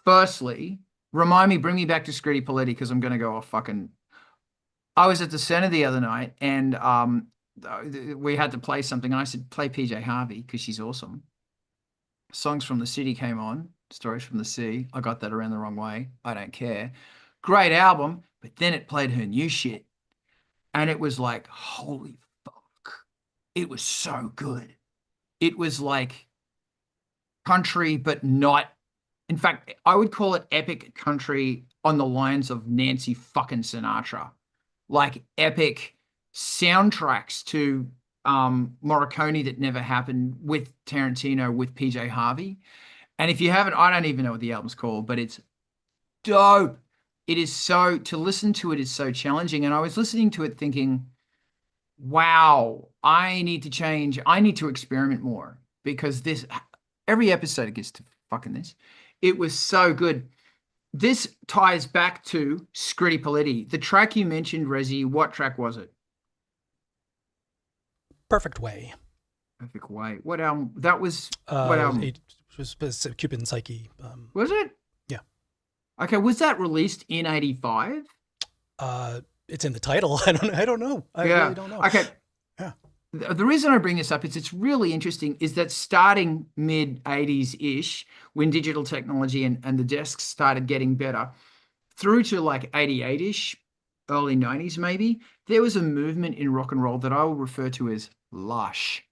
S1: Firstly, bring me back to Scritti Politti, because I'm going to go off fucking. I was at the center the other night, and we had to play something. And I said, play PJ Harvey, because she's awesome. Songs from the City came on, Stories from the Sea. I got that around the wrong way. I don't care. Great album, but then it played her new shit. And it was like, holy fuck. It was so good. It was like country, but not. In fact, I would call it epic country on the lines of Nancy fucking Sinatra. Like epic soundtracks to Morricone that never happened, with Tarantino, with PJ Harvey. And if you haven't, I don't even know what the album's called, but it's dope. It is to listen to it is so challenging. And I was listening to it thinking, wow, I need to change. I need to experiment more, because every episode it gets to fucking this. It was so good. This ties back to Scritti Politti. The track you mentioned, Rezi, what track was it?
S2: Perfect Way.
S1: Perfect Way. What album? That was what album?
S2: It was Cupid and Psyche.
S1: Was it?
S2: Yeah.
S1: Okay. Was that released in '85?
S2: It's in the title. I don't know. I really don't know.
S1: Okay.
S2: Yeah.
S1: The reason I bring this up is it's really interesting, is that starting mid 80s-ish, when digital technology and the desks started getting better, through to like 88-ish, early 90s maybe, there was a movement in rock and roll that I will refer to as lush.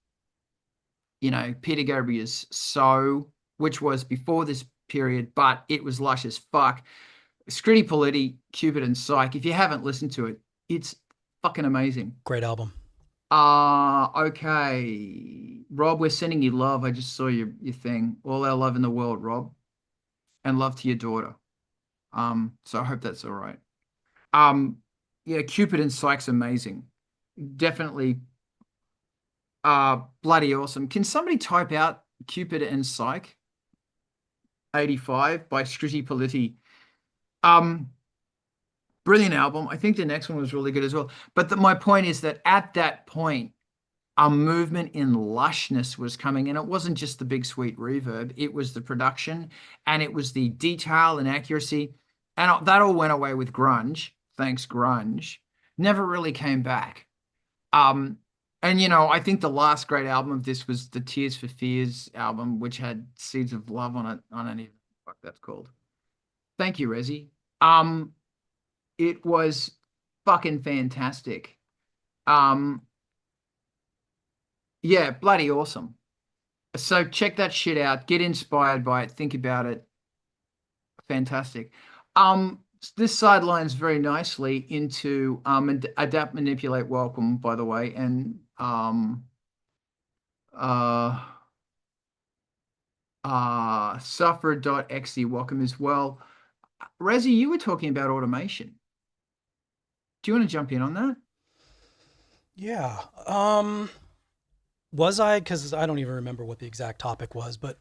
S1: You know, Peter Gabriel's So, which was before this period, but it was lush as fuck. Scritti Politti, Cupid and Psyche. If you haven't listened to it, it's fucking amazing.
S2: Great album.
S1: Okay. Rob, we're sending you love. I just saw your thing. All our love in the world, Rob. And love to your daughter. So I hope that's all right. Yeah, Cupid and Psyche's amazing. Definitely bloody awesome. Can somebody type out Cupid and Psyche 85 by Scritti Politti? Brilliant album. I think the next one was really good as well. But my point is that at that point, a movement in lushness was coming, and it wasn't just the big sweet reverb. It was the production, and it was the detail and accuracy. And that all went away with grunge. Thanks, grunge. Never really came back. And, you know, I think the last great album of this was the Tears for Fears album, which had Seeds of Love on it. I don't even fuck that's called. Thank you, Rezi. It was fucking fantastic. Yeah, bloody awesome. So check that shit out. Get inspired by it. Think about it. Fantastic. This sidelines very nicely into adapt, manipulate, welcome, by the way, and suffer.exe, welcome as well. Rezi, you were talking about automation. Do you want to jump in on that?
S2: Yeah. Was I? Because I don't even remember what the exact topic was, but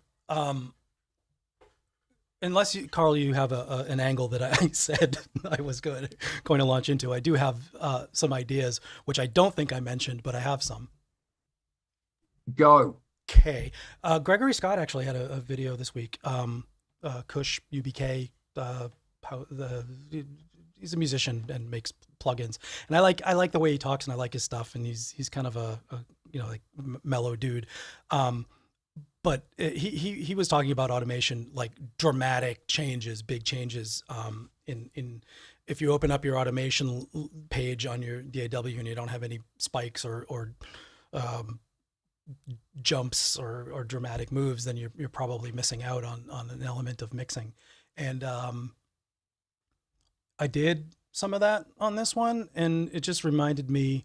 S2: unless you, Karl, you have an angle that I said I was going to launch into, I do have some ideas, which I don't think I mentioned, but I have some.
S1: Go.
S2: Okay. Gregory Scott actually had a video this week. Kush UBK, he's a musician and makes plugins, and I like the way he talks, and I like his stuff, and he's kind of a like mellow dude. But he was talking about automation, like dramatic changes, big changes. In if you open up your automation page on your DAW and you don't have any spikes or jumps or dramatic moves, then you're probably missing out on an element of mixing. And I did some of that on this one, and it just reminded me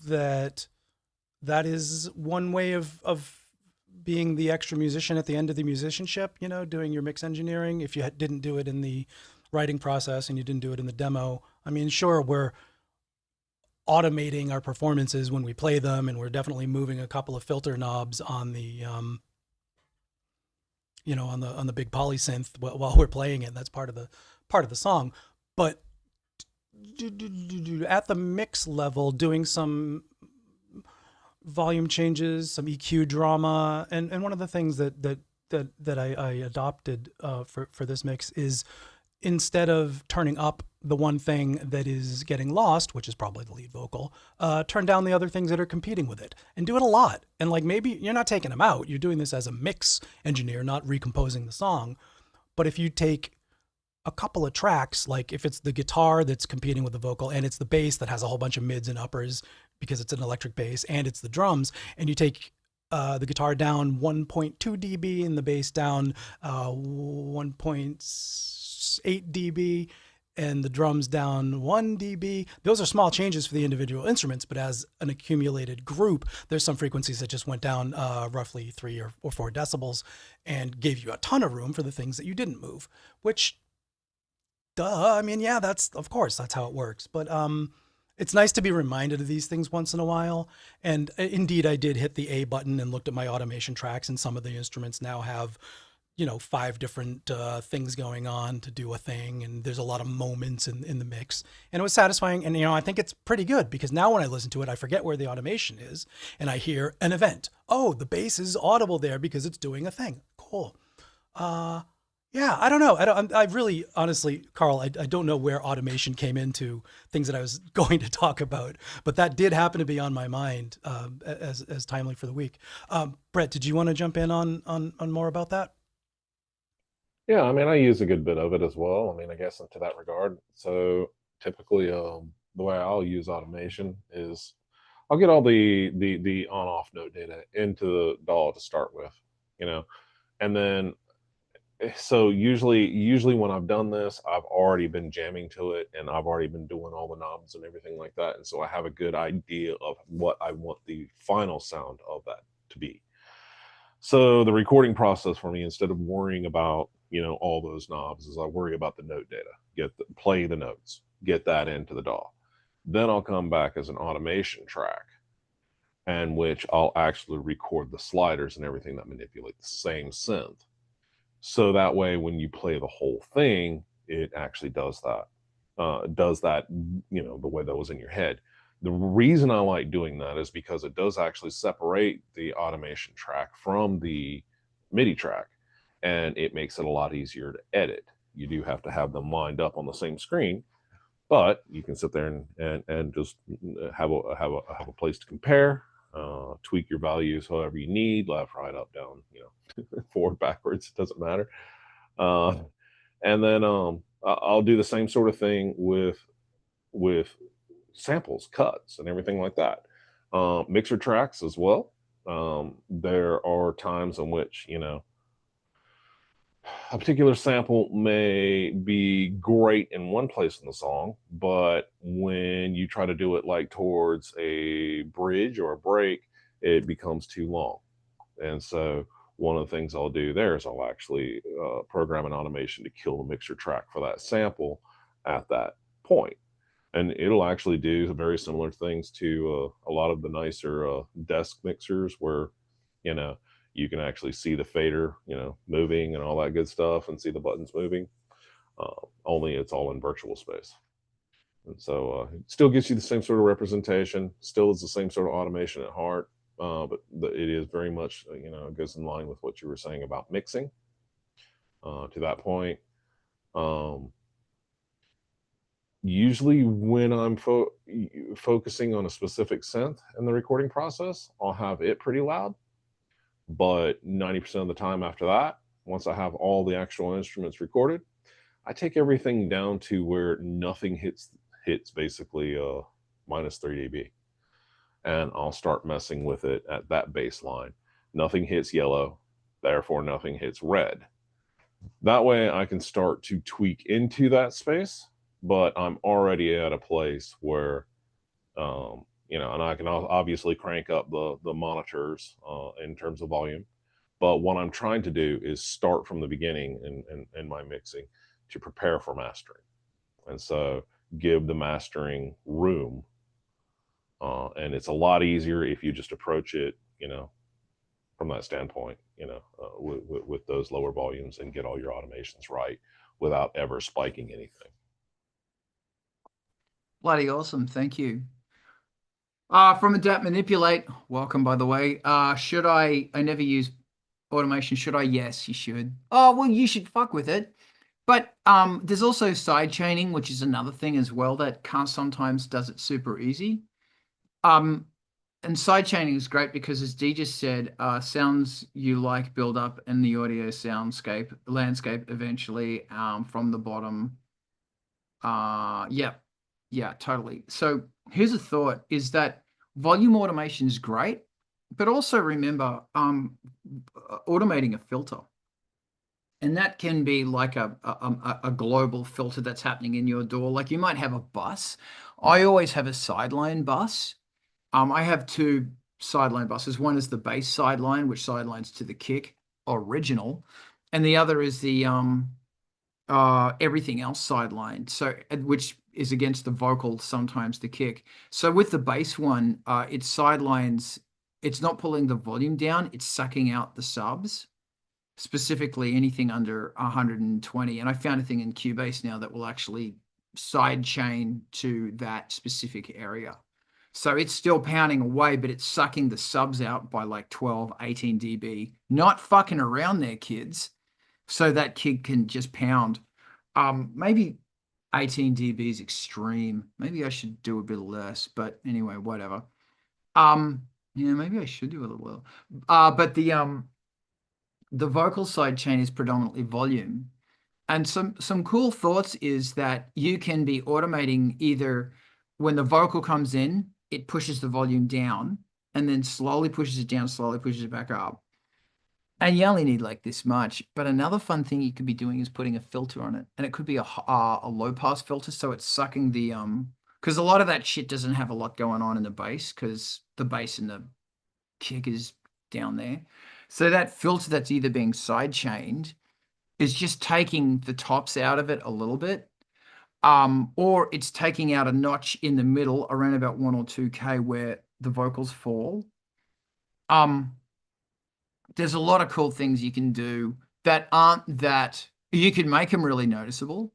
S2: that is one way of being the extra musician at the end of the musicianship, doing your mix engineering. If you didn't do it in the writing process and you didn't do it in the demo, I mean, sure, we're automating our performances when we play them, and we're definitely moving a couple of filter knobs on the on the big polysynth while we're playing it. That's part of the song. But at the mix level, doing some volume changes, some EQ drama, and one of the things that I adopted for this mix is, instead of turning up the one thing that is getting lost, which is probably the lead vocal, turn down the other things that are competing with it, and do it a lot. And like, maybe you're not taking them out, you're doing this as a mix engineer, not recomposing the song. But if you take a couple of tracks, like if it's the guitar that's competing with the vocal, and it's the bass that has a whole bunch of mids and uppers because it's an electric bass, and it's the drums, and you take the guitar down 1.2 dB and the bass down 1.8 dB and the drums down 1 dB. Those are small changes for the individual instruments, but as an accumulated group, there's some frequencies that just went down roughly 3 or 4 decibels and gave you a ton of room for the things that you didn't move, which, duh, I mean, yeah, that's how it works. But it's nice to be reminded of these things once in a while. And indeed, I did hit the A button and looked at my automation tracks, and some of the instruments now have 5 different things going on to do a thing, and there's a lot of moments in the mix, and it was satisfying. And I think it's pretty good, because now when I listen to it, I forget where the automation is, and I hear an event. Oh, the bass is audible there because it's doing a thing. Cool. Yeah, I don't know. I really, honestly, Karl, I don't know where automation came into things that I was going to talk about, but that did happen to be on my mind as timely for the week. Brett, did you want to jump in on more about that?
S4: Yeah, I mean, I use a good bit of it as well. I mean, I guess into that regard. So typically, the way I'll use automation is I'll get all the on-off note data into the DAW to start with, and then so usually when I've done this, I've already been jamming to it, and I've already been doing all the knobs and everything like that, and so I have a good idea of what I want the final sound of that to be. So the recording process for me, instead of worrying about all those knobs, is I worry about the note data. Play the notes, get that into the DAW. Then I'll come back as an automation track, and which I'll actually record the sliders and everything that manipulate the same synth. So that way, when you play the whole thing, it actually does that, the way that was in your head. The reason I like doing that is because it does actually separate the automation track from the MIDI track, and it makes it a lot easier to edit. You do have to have them lined up on the same screen, but you can sit there and just have a place to compare, tweak your values however you need, left, right, up, down, forward, backwards, it doesn't matter. And then I'll do the same sort of thing with samples, cuts, and everything like that. Mixer tracks as well. There are times in which, you know, a particular sample may be great in one place in the song, but when you try to do it like towards a bridge or a break, it becomes too long. And so one of the things I'll do there is I'll actually program an automation to kill the mixer track for that sample at that point. And it'll actually do very similar things to a lot of the nicer desk mixers where, you know, you can actually see the fader, you know, moving and all that good stuff and see the buttons moving. Only it's all in virtual space. And so it still gives you the same sort of representation, still is the same sort of automation at heart, but it is very much, you know, goes in line with what you were saying about mixing to that point. Usually when I'm focusing on a specific synth in the recording process, I'll have it pretty loud. But 90% of the time after that, once I have all the actual instruments recorded, I take everything down to where nothing hits basically minus 3 dB. And I'll start messing with it at that baseline. Nothing hits yellow, therefore nothing hits red. That way I can start to tweak into that space, but I'm already at a place where you know, and I can obviously crank up the monitors in terms of volume. But what I'm trying to do is start from the beginning in my mixing to prepare for mastering. And so give the mastering room. And it's a lot easier if you just approach it, you know, from that standpoint, you know, with those lower volumes and get all your automations right without ever spiking anything.
S1: Bloody awesome. Thank you. From Adapt Manipulate, welcome, by the way. Should I never use automation. Should I? Yes, you should. Oh, well, you should fuck with it. But there's also sidechaining, which is another thing as well that sometimes does it super easy. And sidechaining is great because, as Dee just said, sounds you like build up in the audio landscape eventually from the bottom. Yeah, totally. So here's a thought, is that volume automation is great, but also remember automating a filter. And that can be like a global filter that's happening in your DAW. Like you might have a bus. I always have a sideline bus. I have two sideline buses. One is the bass sideline, which sidelines to the kick original, and the other is the everything else sideline. So which is against the vocal, sometimes the kick. So with the bass one, it sidelines. It's not pulling the volume down. It's sucking out the subs, specifically anything under 120. And I found a thing in Cubase now that will actually side chain to that specific area. So it's still pounding away, but it's sucking the subs out by like 12, 18 dB. Not fucking around there, kids. So that kid can just pound. Maybe 18 dB is extreme. Maybe I should do a bit less, but anyway, whatever. Yeah, maybe I should do a little. But the vocal side chain is predominantly volume. And some cool thoughts is that you can be automating either when the vocal comes in, it pushes the volume down and then slowly pushes it down, slowly pushes it back up. And you only need like this much. But another fun thing you could be doing is putting a filter on it. And it could be a low pass filter. So it's sucking the, because a lot of that shit doesn't have a lot going on in the bass because the bass and the kick is down there. So that filter that's either being side chained is just taking the tops out of it a little bit. Or it's taking out a notch in the middle around about 1 or 2K where the vocals fall. There's a lot of cool things you can do that aren't that you could make them really noticeable,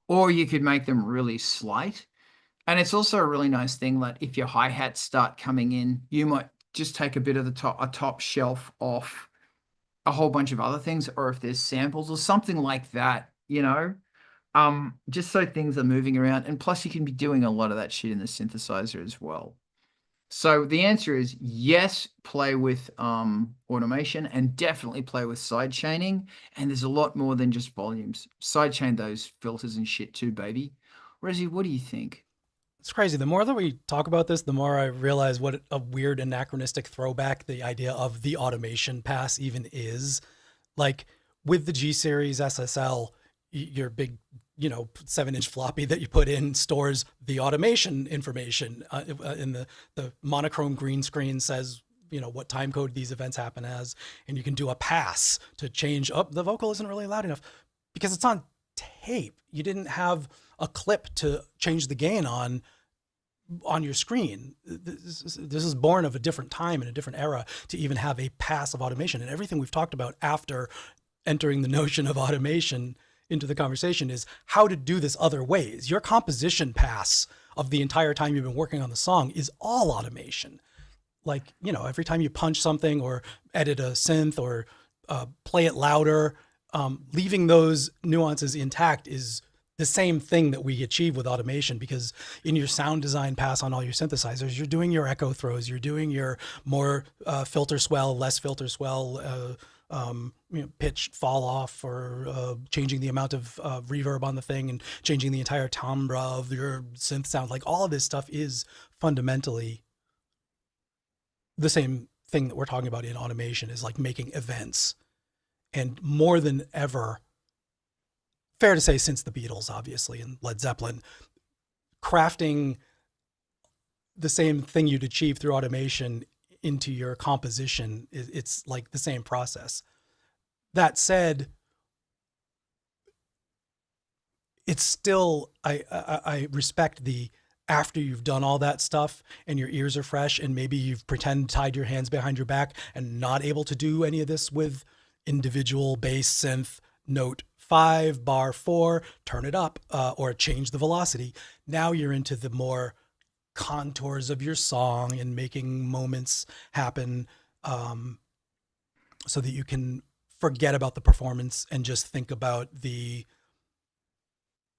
S1: or you could make them really slight. And it's also a really nice thing that if your hi-hats start coming in, you might just take a bit of the top shelf off a whole bunch of other things, or if there's samples or something like that, you know, just so things are moving around. And plus you can be doing a lot of that shit in the synthesizer as well. So the answer is yes, play with automation and definitely play with sidechaining. And there's a lot more than just volumes. Sidechain those filters and shit too, baby. Rezi, what do you think?
S2: It's crazy. The more that we talk about this, the more I realize what a weird anachronistic throwback the idea of the automation pass even is. Like with the G series SSL, your big, 7-inch floppy that you put in stores the automation information. In the monochrome green screen says, what time code these events happen as, and you can do a pass to change up. The vocal isn't really loud enough because it's on tape. You didn't have a clip to change the gain on your screen. This is born of a different time and a different era to even have a pass of automation. And everything we've talked about after entering the notion of automation into the conversation is how to do this other ways. Your composition pass of the entire time you've been working on the song is all automation. Like, every time you punch something or edit a synth or play it louder, leaving those nuances intact is the same thing that we achieve with automation, because in your sound design pass on all your synthesizers, you're doing your echo throws, you're doing your more filter swell, less filter swell, pitch fall off, or changing the amount of reverb on the thing and changing the entire timbre of your synth sound. Like all of this stuff is fundamentally the same thing that we're talking about in automation, is like making events. And more than ever, fair to say since the Beatles, obviously, and Led Zeppelin, crafting the same thing you'd achieve through automation into your composition, it's like the same process. That said, it's still, I respect the, after you've done all that stuff and your ears are fresh and maybe you've tied your hands behind your back and not able to do any of this with individual bass synth note 5 bar 4, turn it up, or change the velocity. Now you're into the more contours of your song and making moments happen, so that you can forget about the performance and just think about the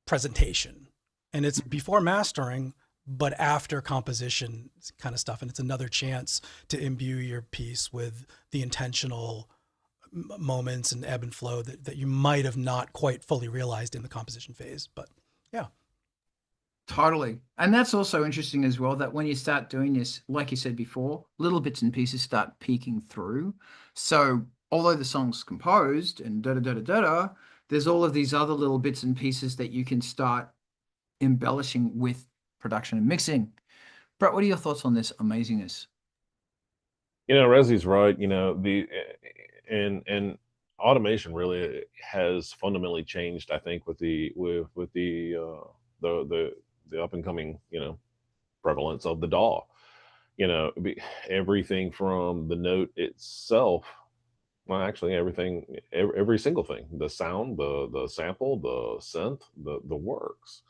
S2: presentation. And it's before mastering, but after composition kind of stuff. And it's another chance to imbue your piece with the intentional moments and ebb and flow that you might have not quite fully realized in the composition phase. But yeah.
S1: Totally. And that's also interesting as well, that when you start doing this, like you said before, little bits and pieces start peeking through. So although the song's composed and da-da-da-da-da, there's all of these other little bits and pieces that you can start embellishing with production and mixing. Brett, what are your thoughts on this amazingness?
S4: Rezi's right. And automation really has fundamentally changed, I think, with the up and coming, prevalence of the DAW. Everything from the note itself. Well, actually, every single thing, the sound, the sample, the synth, the works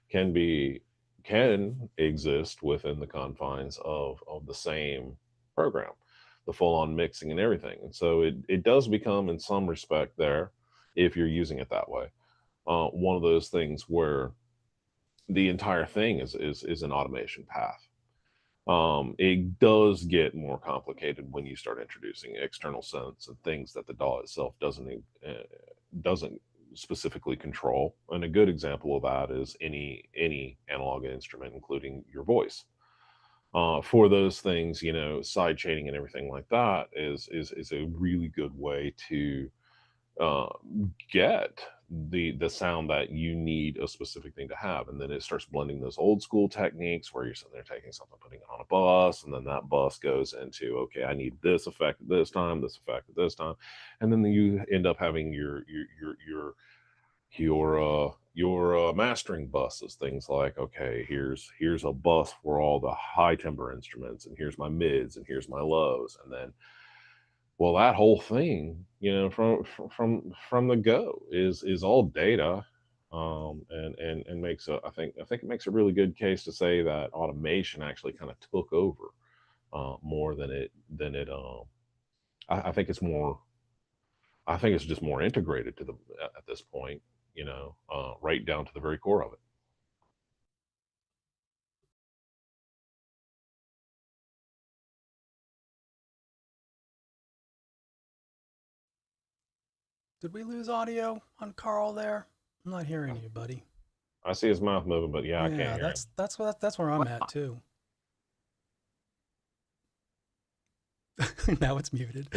S4: can exist within the confines of the same program, the full-on mixing and everything. And so it does become, in some respect, there, if you're using it that way, one of those things where the entire thing is an automation path. It does get more complicated when you start introducing external synths and things that the DAW itself doesn't specifically control. And a good example of that is any analog instrument, including your voice. For those things, side chaining and everything like that is a really good way to get the sound that you need a specific thing to have. And then it starts blending those old school techniques where you're sitting there taking something, putting it on a bus, and then that bus goes into, okay, I need this effect at this time, this effect at this time, and then you end up having your mastering buses, things like, okay, here's a bus for all the high timbre instruments, and here's my mids, and here's my lows, and then, well, that whole thing, from the go is all data, and makes I think it makes a really good case to say that automation actually kind of took over more than it I think it's more. I think it's just more integrated to at this point, right down to the very core of it.
S2: Did we lose audio on Karl there? I'm not hearing you, buddy.
S4: I see his mouth moving, but yeah, I can't hear him.
S2: That's where I'm at too. Now it's muted.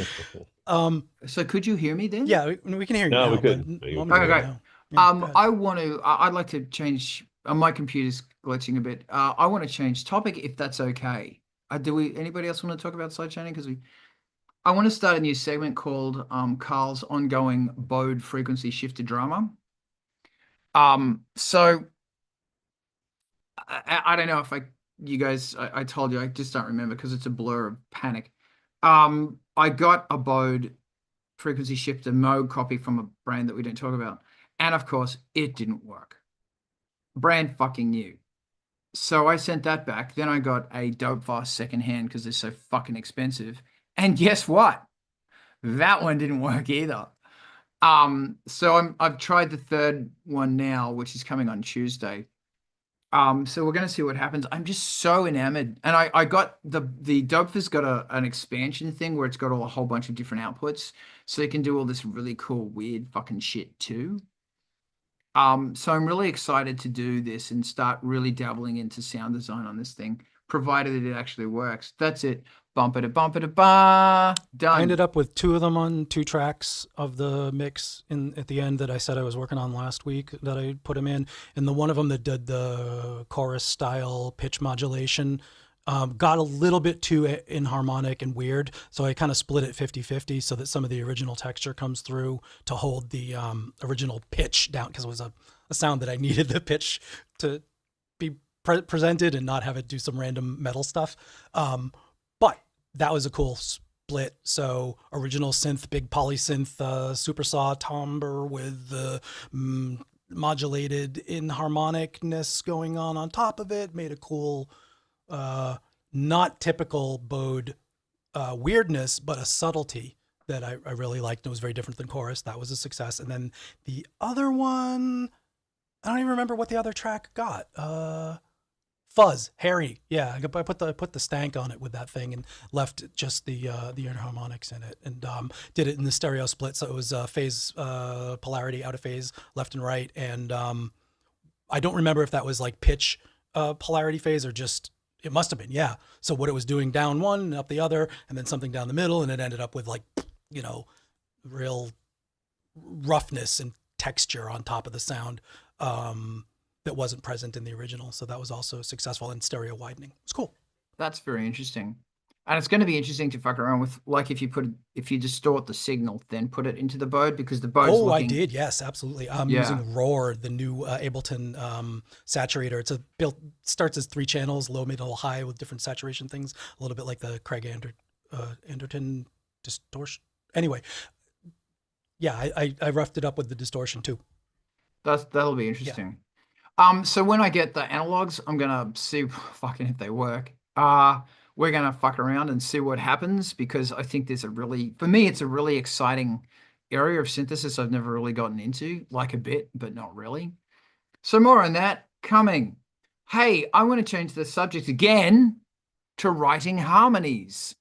S1: So could you hear me then?
S2: Yeah, we can hear you
S4: No,
S2: now.
S4: we couldn't.
S2: but
S4: You
S2: moment
S4: couldn't.
S2: ago,
S1: Okay.
S2: no. Yeah, go ahead.
S1: I'd like to change. My computer's glitching a bit. I want to change topic if that's okay. Anybody else want to talk about sidechaining? Because I want to start a new segment called Karl's ongoing BODE frequency shifted drama. So I don't know if you guys, I told you, I just don't remember because it's a blur of panic. I got a BODE frequency shifter mode copy from a brand that we don't talk about. And of course, it didn't work. Brand fucking new. So I sent that back. Then I got a dope fast secondhand because they're so fucking expensive. And guess what? That one didn't work either. So I've tried the third one now, which is coming on Tuesday. So we're going to see what happens. I'm just so enamored. And I got the Dope's got an expansion thing where it's got a whole bunch of different outputs. So you can do all this really cool, weird fucking shit too. So I'm really excited to do this and start really dabbling into sound design on this thing, provided it actually works. That's it. Bumpa-da-ba. Done.
S2: I ended up with 2 of them on 2 tracks of the mix at the end that I said I was working on last week that I put them in. And the one of them that did the chorus style pitch modulation got a little bit too inharmonic and weird. So I kind of split it 50-50 so that some of the original texture comes through to hold the original pitch down, because it was a sound that I needed the pitch to be presented and not have it do some random metal stuff. But that was a cool split. So original synth, big polysynth, supersaw timbre with the modulated inharmonicness going on top of it, made a cool, not typical BODE weirdness, but a subtlety that I really liked. It was very different than chorus. That was a success. And then the other one, I don't even remember what the other track got. Fuzz, Harry. Yeah, I put the stank on it with that thing and left just the harmonics in it, and did it in the stereo split. So it was phase polarity, out of phase, left and right. And I don't remember if that was like pitch polarity phase or just, it must have been, yeah. So what it was doing down one and up the other, and then something down the middle, and it ended up with like, real roughness and texture on top of the sound. That wasn't present in the original. So that was also successful in stereo widening. It's cool.
S1: That's very interesting. And it's going to be interesting to fuck around with, like if you distort the signal, then put it into the BODE, because the BODE's
S2: I did. Yes, absolutely. I'm using Roar, the new Ableton saturator. Starts as 3 channels, low, middle, high, with different saturation things, a little bit like the Craig Anderton distortion. Anyway, yeah, I roughed it up with the distortion too.
S1: That'll be interesting. Yeah. So when I get the analogs, I'm gonna see fucking if they work. We're gonna fuck around and see what happens, because I think for me, it's a really exciting area of synthesis I've never really gotten into, like a bit, but not really. So more on that coming. Hey, I want to change the subject again to writing harmonies.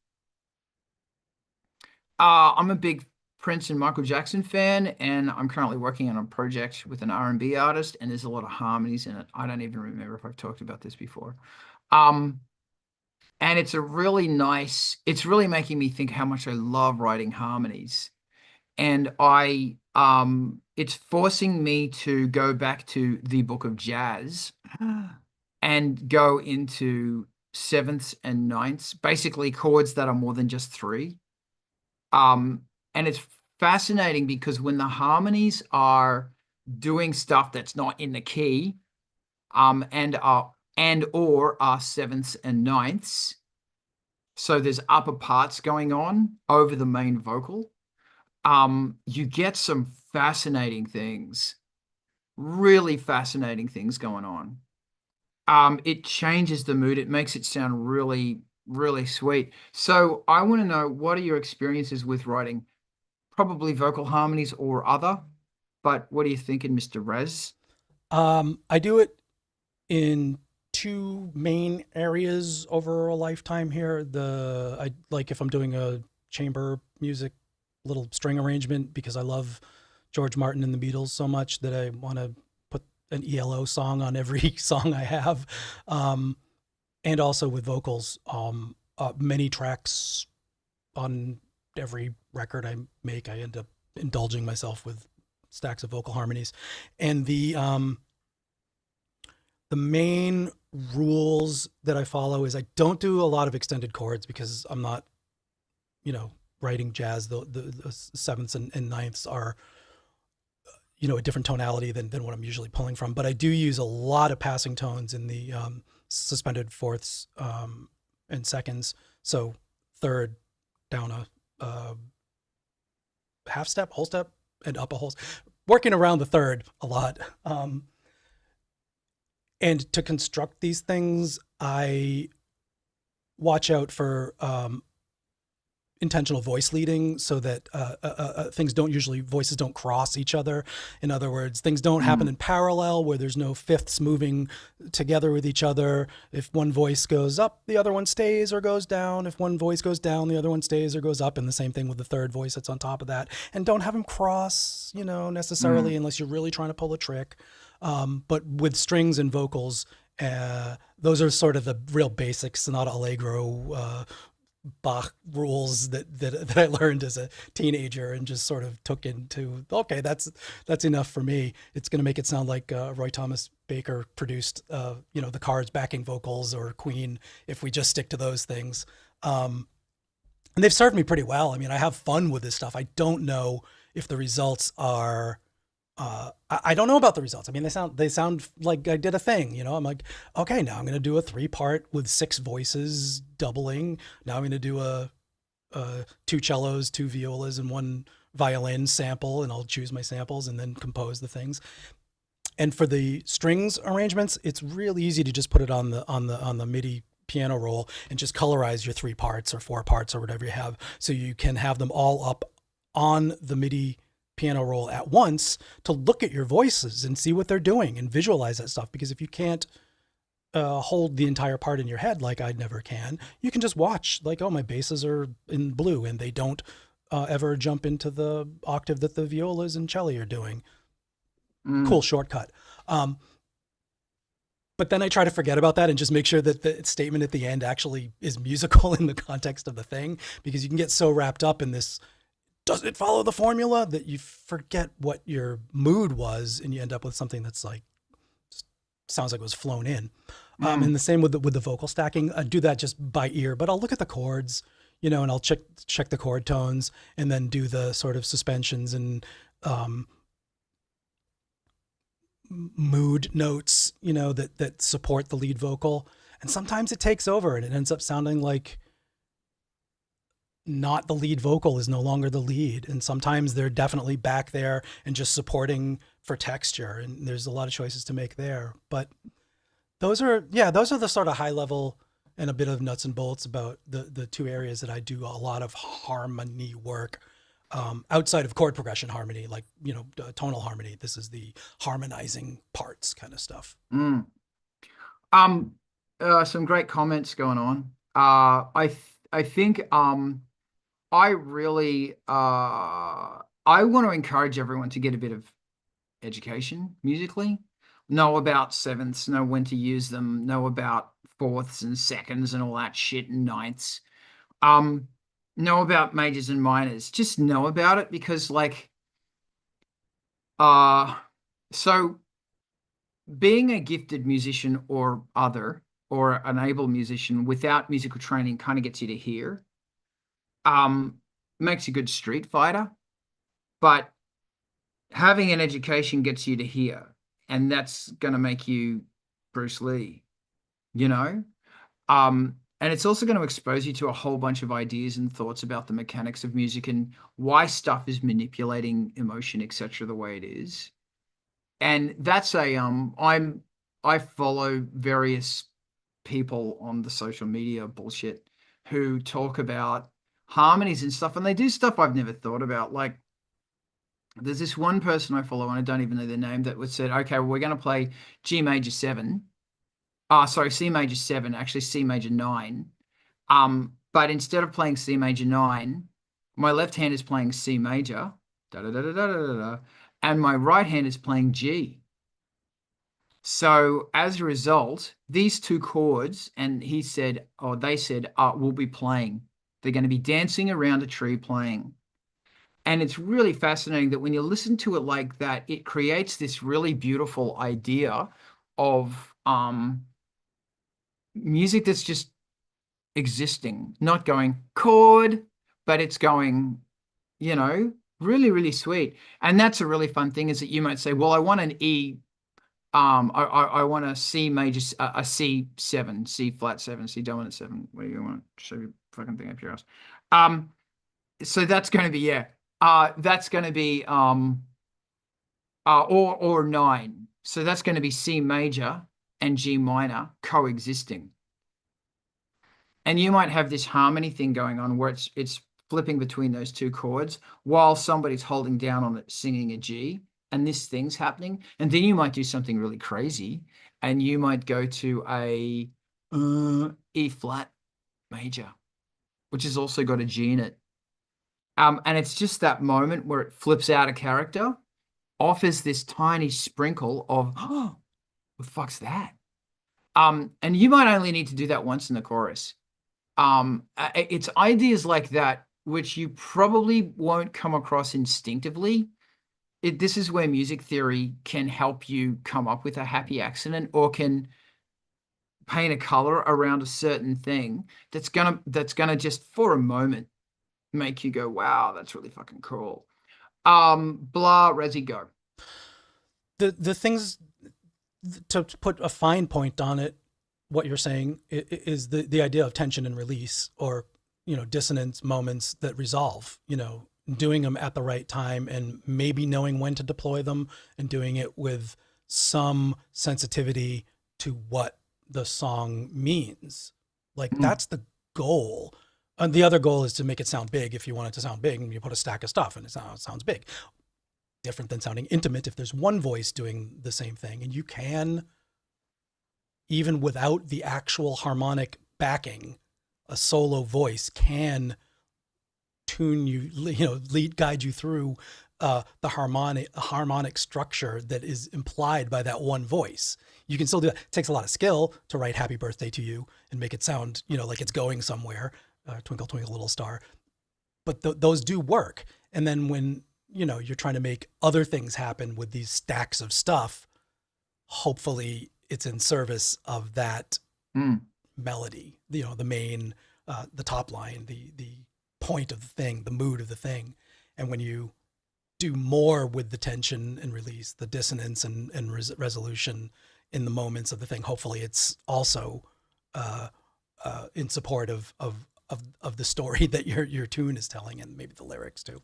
S1: I'm a big Prince and Michael Jackson fan, and I'm currently working on a project with an R&B artist, and there's a lot of harmonies in it. I don't even remember if I've talked about this before. And it's it's really making me think how much I love writing harmonies. And it's forcing me to go back to the book of jazz and go into sevenths and ninths, basically chords that are more than just 3. And it's fascinating because when the harmonies are doing stuff that's not in the key, and or are sevenths and ninths, so there's upper parts going on over the main vocal, you get some fascinating things, really fascinating things going on. It changes the mood. It makes it sound really, really sweet. So I want to know, what are your experiences with writing? Probably vocal harmonies or other, but what are you thinking, Mr. Raz?
S2: I do it in 2 main areas over a lifetime here. Like if I'm doing a chamber music, little string arrangement, because I love George Martin and the Beatles so much that I want to put an ELO song on every song I have. And also with vocals, many tracks on every record I make, I end up indulging myself with stacks of vocal harmonies. And the main rules that I follow is I don't do a lot of extended chords because I'm not, writing jazz. The sevenths and ninths are, a different tonality than what I'm usually pulling from. But I do use a lot of passing tones in the suspended fourths and seconds. So third down a half step, whole step, and up a whole, working around the third a lot. And to construct these things, I watch out for intentional voice leading so that voices don't cross each other. In other words, things don't happen in parallel where there's no fifths moving together with each other. If one voice goes up, the other one stays or goes down. If one voice goes down, the other one stays or goes up. And the same thing with the third voice that's on top of that. And don't have them cross, necessarily unless you're really trying to pull a trick. But with strings and vocals, those are sort of the real basic sonata allegro, Bach rules that I learned as a teenager and just sort of took into, okay, that's enough for me. It's going to make it sound like Roy Thomas Baker produced, the Cars backing vocals or Queen if we just stick to those things. And they've served me pretty well. I mean, I have fun with this stuff. I don't know if the results are, I don't know about the results. I mean, they sound like I did a thing, I'm like, okay, now I'm going to do a 3-part with 6 voices doubling. Now I'm going to do a 2 cellos, 2 violas, and 1 violin sample, and I'll choose my samples and then compose the things. And for the strings arrangements, it's really easy to just put it on the MIDI piano roll and just colorize your 3 parts or 4 parts or whatever you have, so you can have them all up on the MIDI piano roll at once to look at your voices and see what they're doing and visualize that stuff. Because if you can't hold the entire part in your head, like I never can, you can just watch, like, oh, my basses are in blue and they don't ever jump into the octave that the violas and cello are doing. Cool shortcut. But then I try to forget about that and just make sure that the statement at the end actually is musical in the context of the thing, because you can get so wrapped up in this, does it follow the formula, that you forget what your mood was and you end up with something that's like, sounds like it was flown in. And the same with the vocal stacking. I do that just by ear, but I'll look at the chords, and I'll check the chord tones and then do the sort of suspensions and mood notes, that support the lead vocal. And sometimes it takes over and it ends up sounding like not the lead vocal is no longer the lead. And sometimes they're definitely back there and just supporting for texture. And there's a lot of choices to make there. But those are the sort of high level and a bit of nuts and bolts about the 2 areas that I do a lot of harmony work. Outside of chord progression harmony, like, tonal harmony. This is the harmonizing parts kind of stuff.
S1: Some great comments going on. I think I really I want to encourage everyone to get a bit of education musically, know about sevenths, know when to use them, know about fourths and seconds and all that shit, and ninths. Know about majors and minors. Just know about it, because so being a gifted musician or an able musician without musical training kind of gets you to here. Makes you a good street fighter, but having an education gets you to here, and that's going to make you Bruce Lee, and it's also going to expose you to a whole bunch of ideas and thoughts about the mechanics of music and why stuff is manipulating emotion, etc., the way it is. And that's I follow various people on the social media bullshit who talk about harmonies and stuff, and they do stuff I've never thought about. Like, there's this one person I follow, and I don't even know their name, that would said, okay, well, we're going to play C major 7, actually C major 9. But instead of playing C major 9, my left hand is playing C major, da da da da da da da, and my right hand is playing G. So as a result, these two chords, and he said, or they said, will be playing. They're going to be dancing around a tree playing. And it's really fascinating that when you listen to it like that, it creates this really beautiful idea of music that's just existing, not going chord, but it's going, really, really sweet. And that's a really fun thing, is that you might say, well, I want an E. I want a C major, a C7, C flat 7, C dominant 7. What do you want? Show you fucking thing up your ass. So that's going to be, that's going to be or 9. So that's going to be C major and G minor coexisting. And you might have this harmony thing going on where it's flipping between those two chords while somebody's holding down on it, singing a G, and this thing's happening. And then you might do something really crazy, and you might go to a E flat major, which has also got a G in it. And it's just that moment where it flips out of character, offers this tiny sprinkle of, oh, what the fuck's that? And you might only need to do that once in the chorus. It's ideas like that which you probably won't come across instinctively. This is where music theory can help you come up with a happy accident, or can paint a color around a certain thing that's gonna just for a moment make you go, wow, that's really fucking cool. Blah, Razi, go.
S2: The things, to put a fine point on it, what you're saying is the idea of tension and release, or, dissonance moments that resolve, doing them at the right time, and maybe knowing when to deploy them, and doing it with some sensitivity to what the song means. Like, that's the goal. And the other goal is to make it sound big. If you want it to sound big, and you put a stack of stuff and it sounds big. Different than sounding intimate if there's one voice doing the same thing. And you can, even without the actual harmonic backing, a solo voice can tune you, guide you through the harmonic structure that is implied by that one voice. You can still do that. It takes a lot of skill to write "Happy Birthday to You" and make it sound, like it's going somewhere. Twinkle, twinkle, little star. But those do work. And then when, you're trying to make other things happen with these stacks of stuff, hopefully it's in service of that melody, the main, the top line, the point of the thing, the mood of the thing. And when you do more with the tension and release, the dissonance and resolution in the moments of the thing, hopefully it's also in support of the story that your tune is telling, and maybe the lyrics too.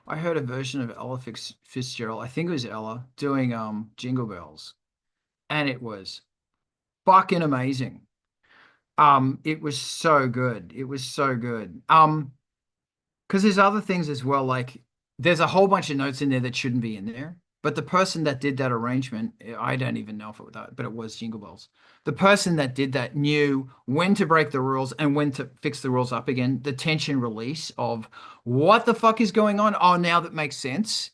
S1: I heard a version of Ella Fitzgerald, I think it was Ella, doing Jingle Bells, and it was fucking amazing. It was so good. It was so good. Because there's other things as well, like there's a whole bunch of notes in there that shouldn't be in there. But the person that did that arrangement, I don't even know if it was that, but it was Jingle Bells. The person that did that knew when to break the rules and when to fix the rules up again. The tension release of what the fuck is going on? Oh, now that makes sense.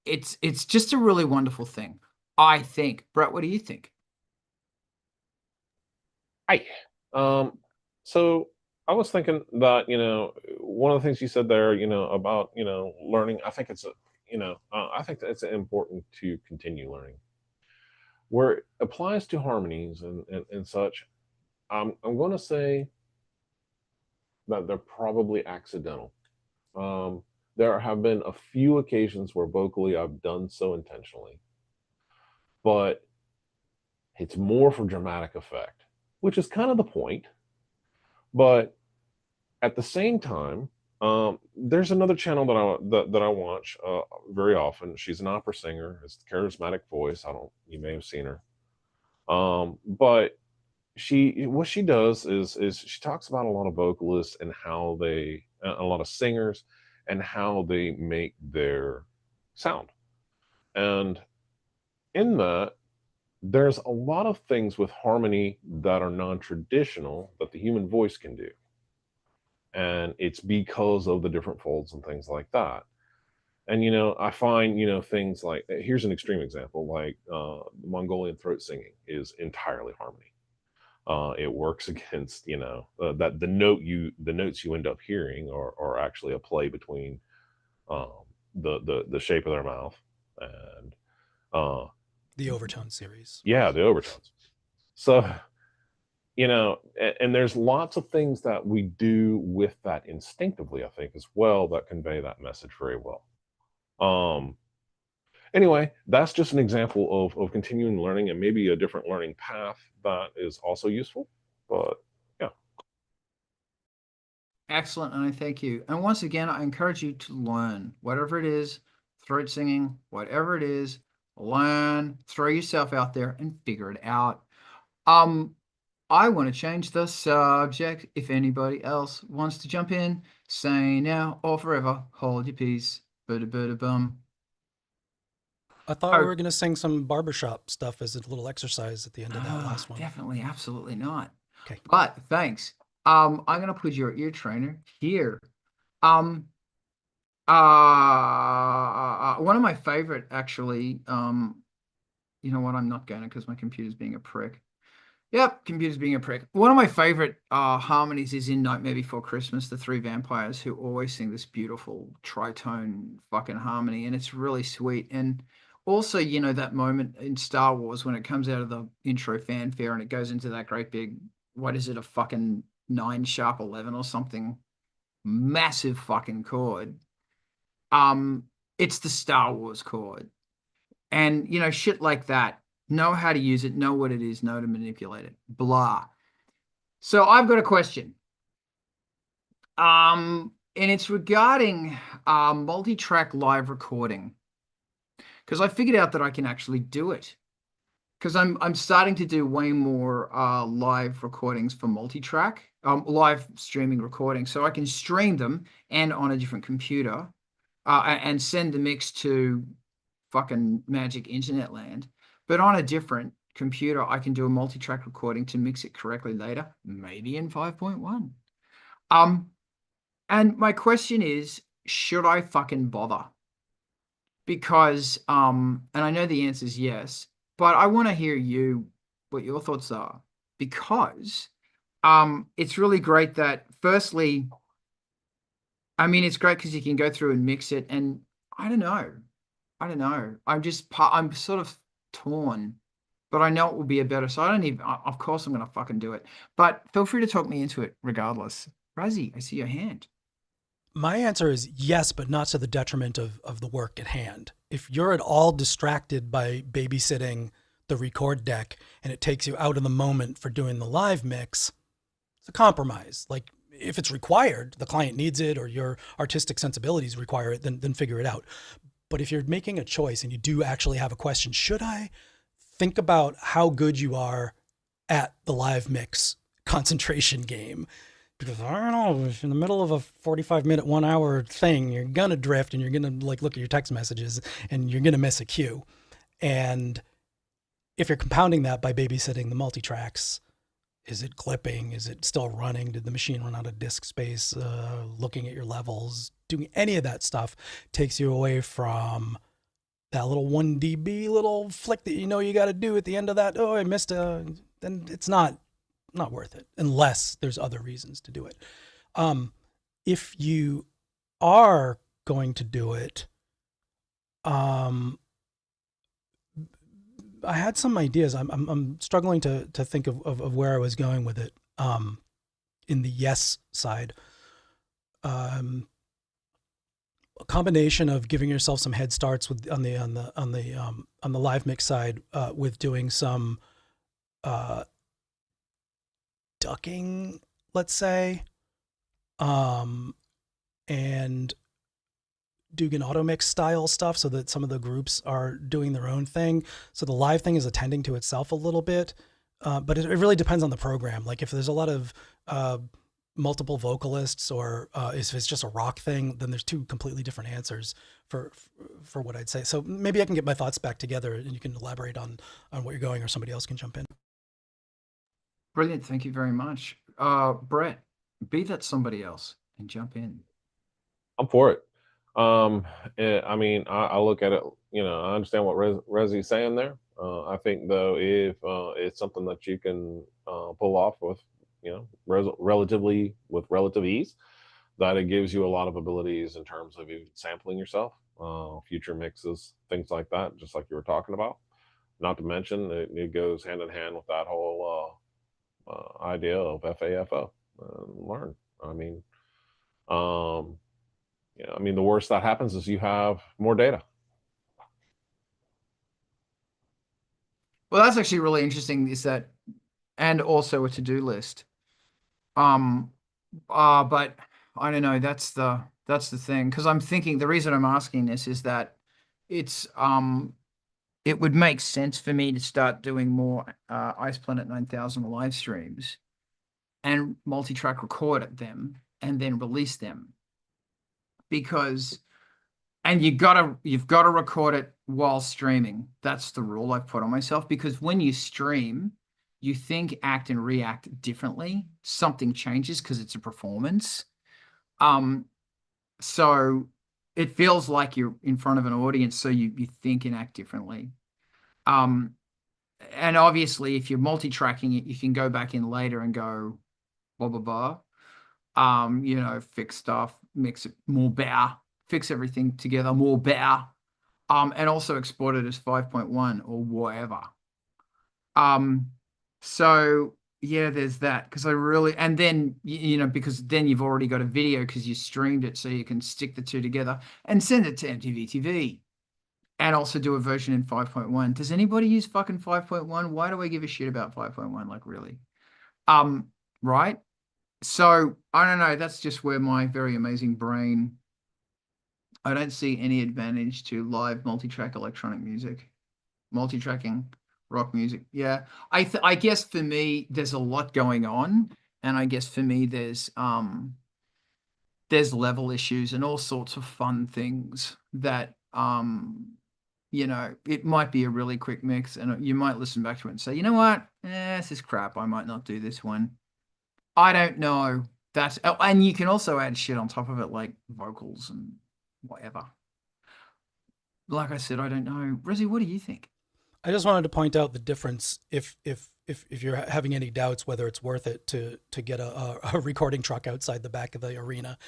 S1: It's just a really wonderful thing, I think. Brett, what do you think?
S4: So I was thinking that, one of the things you said there, about, learning, I think it's I think that it's important to continue learning. Where it applies to harmonies and such, I'm going to say that they're probably accidental. There have been a few occasions where vocally I've done so intentionally, but it's more for dramatic effect, which is kind of the point. But at the same time, there's another channel that I watch very often. She's an opera singer. It's a charismatic voice. You may have seen her. But what she does is she talks about a lot of vocalists and how a lot of singers and how they make their sound. And in that, there's a lot of things with harmony that are non-traditional that the human voice can do. And it's because of the different folds and things like that. And I find things like, here's an extreme example, like Mongolian throat singing is entirely harmony. It works against that the notes you end up hearing are actually a play between the shape of their mouth and
S2: The overtone series.
S4: yeah, the overtones. So and there's lots of things that we do with that instinctively, I think, as well, that convey that message very well. Anyway, that's just an example of continuing learning and maybe a different learning path that is also useful. But yeah.
S1: Excellent, and I thank you. And once again, I encourage you to learn whatever it is, throat singing, whatever it is, learn, throw yourself out there and figure it out. I want to change the subject. If anybody else wants to jump in, say now or forever, hold your peace. Bum.
S2: I thought we were going to sing some barbershop stuff as a little exercise at the end of that last one.
S1: Definitely, absolutely not.
S2: Okay.
S1: But thanks. I'm going to put your ear trainer here. One of my favorite, actually, you know what? I'm not going to, because my computer's being a prick. Yep, computer's being a prick. One of my favorite harmonies is in Nightmare Before Christmas, the three vampires who always sing this beautiful tritone fucking harmony, and it's really sweet. And also, that moment in Star Wars when it comes out of the intro fanfare and it goes into that great big, what is it, a fucking 9 sharp 11 or something, massive fucking chord. It's the Star Wars chord. And, shit like that. Know how to use it, know what it is, know to manipulate it, blah. So I've got a question. And it's regarding multi-track live recording. Because I figured out that I can actually do it. Because I'm starting to do way more live recordings for multi-track, live streaming recordings. So I can stream them and on a different computer and send the mix to fucking magic internet land. But on a different computer, I can do a multi-track recording to mix it correctly later, maybe in 5.1. And my question is, should I fucking bother? Because, and I know the answer is yes, but I want to hear what your thoughts are. Because it's really great that, firstly, it's great because you can go through and mix it. And I don't know. I'm sort of torn, but I know it will be a better. So of course I'm going to fucking do it, but feel free to talk me into it regardless. Razi, I see your hand.
S2: My answer is yes, but not to the detriment of the work at hand. If you're at all distracted by babysitting the record deck and it takes you out of the moment for doing the live mix, it's a compromise. Like, if it's required, the client needs it, or your artistic sensibilities require it, then figure it out. But if you're making a choice and you do actually have a question, should I think about how good you are at the live mix concentration game? Because I don't know, if in the middle of a 45-minute, 1 hour thing, you're going to drift and you're going to look at your text messages and you're going to miss a cue. And if you're compounding that by babysitting the multi-tracks, is it clipping? Is it still running? Did the machine run out of disk space? Looking at your levels, doing any of that stuff takes you away from that little 1 dB little flick that you got to do at the end of that. Oh, I missed then it's not worth it unless there's other reasons to do it. If you are going to do it, I had some ideas. I'm struggling to think of where I was going with it. In the yes side, a combination of giving yourself some head starts on the live mix side, with doing some ducking, let's say, and doing auto mix style stuff so that some of the groups are doing their own thing. So the live thing is attending to itself a little bit. But it really depends on the program. Like if there's a lot of multiple vocalists, or if it's just a rock thing, then there's two completely different answers for what I'd say. So maybe I can get my thoughts back together and you can elaborate on what you're going, or somebody else can jump in.
S1: Brilliant. Thank you very much. Brett, be that somebody else and jump in.
S4: I'm for it. I mean, I look at it, I understand what Rezi's saying there. I think though, if it's something that you can pull off with, relatively with relative ease, that it gives you a lot of abilities in terms of even sampling yourself, future mixes, things like that, just like you were talking about. Not to mention, it goes hand in hand with that whole idea of FAFO, learn. I mean, the worst that happens is you have more data.
S1: Well, that's actually really interesting, is that, and also a to-do list. But I don't know, that's the thing. Because I'm thinking, the reason I'm asking this is that it's it would make sense for me to start doing more Ice Planet 9000 live streams and multi-track record them and then release them. Because and you've got to record it while streaming. That's the rule I've put on myself, because when you stream, you think, act, and react differently. Something changes because it's a performance. So it feels like you're in front of an audience, so you think and act differently. And obviously, if you're multi-tracking it, you can go back in later and go blah blah blah. Fix stuff, mix it more better, fix everything together more better, and also export it as 5.1 or whatever. So yeah, there's that, because and then because then you've already got a video because you streamed it, so you can stick the two together and send it to MTV TV, and also do a version in 5.1. Does anybody use fucking 5.1? Why do I give a shit about 5.1? Like, really? Right? So I don't know. That's just where my very amazing brain. I don't see any advantage to live multi-track electronic music, multi-tracking rock music. Yeah, I guess for me, there's a lot going on, and I guess for me, there's level issues and all sorts of fun things that it might be a really quick mix, and you might listen back to it and say, you know what, this is crap. I might not do this one. I don't know. And you can also add shit on top of it, like vocals and whatever. Like I said, I don't know. Rezi, what do you think?
S2: I just wanted to point out the difference, if you're having any doubts whether it's worth it to get a recording truck outside the back of the arena,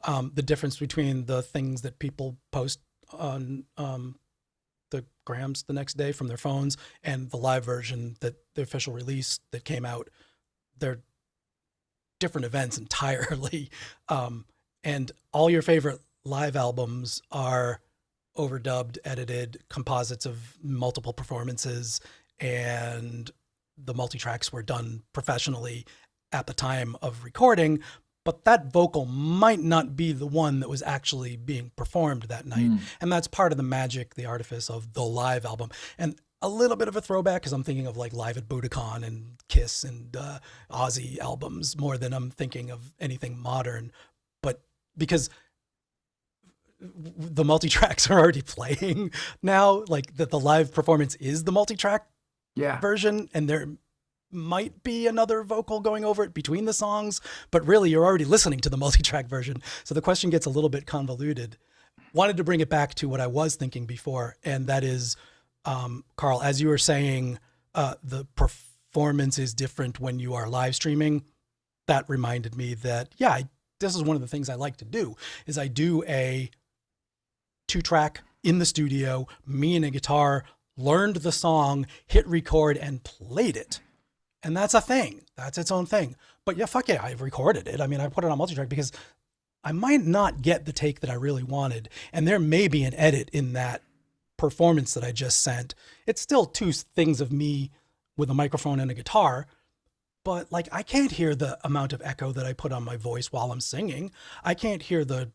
S2: the difference between the things that people post on the grams the next day from their phones and the live version, that the official release that came out, they're different events entirely. And all your favorite live albums are overdubbed, edited composites of multiple performances, and the multi-tracks were done professionally at the time of recording, but that vocal might not be the one that was actually being performed that night. And that's part of the magic, the artifice of the live album. And a little bit of a throwback, because I'm thinking of like Live at Budokan and Kiss and Ozzy albums more than I'm thinking of anything modern. But because the multi-tracks are already playing now, like that the live performance is the multi-track version, and there might be another vocal going over it between the songs, but really you're already listening to the multi-track version. So the question gets a little bit convoluted. Wanted to bring it back to what I was thinking before, and that is, Karl, as you were saying, the performance is different when you are live streaming. That reminded me that, this is one of the things I like to do, is I do a 2-track in the studio, me and a guitar, learned the song, hit record, and played it. And that's a thing. That's its own thing. But I recorded it. I mean, I put it on multi-track because I might not get the take that I really wanted. And there may be an edit in that performance that I just sent. It's still two things of me with a microphone and a guitar, but like I can't hear the amount of echo that I put on my voice while I'm singing. I can't hear the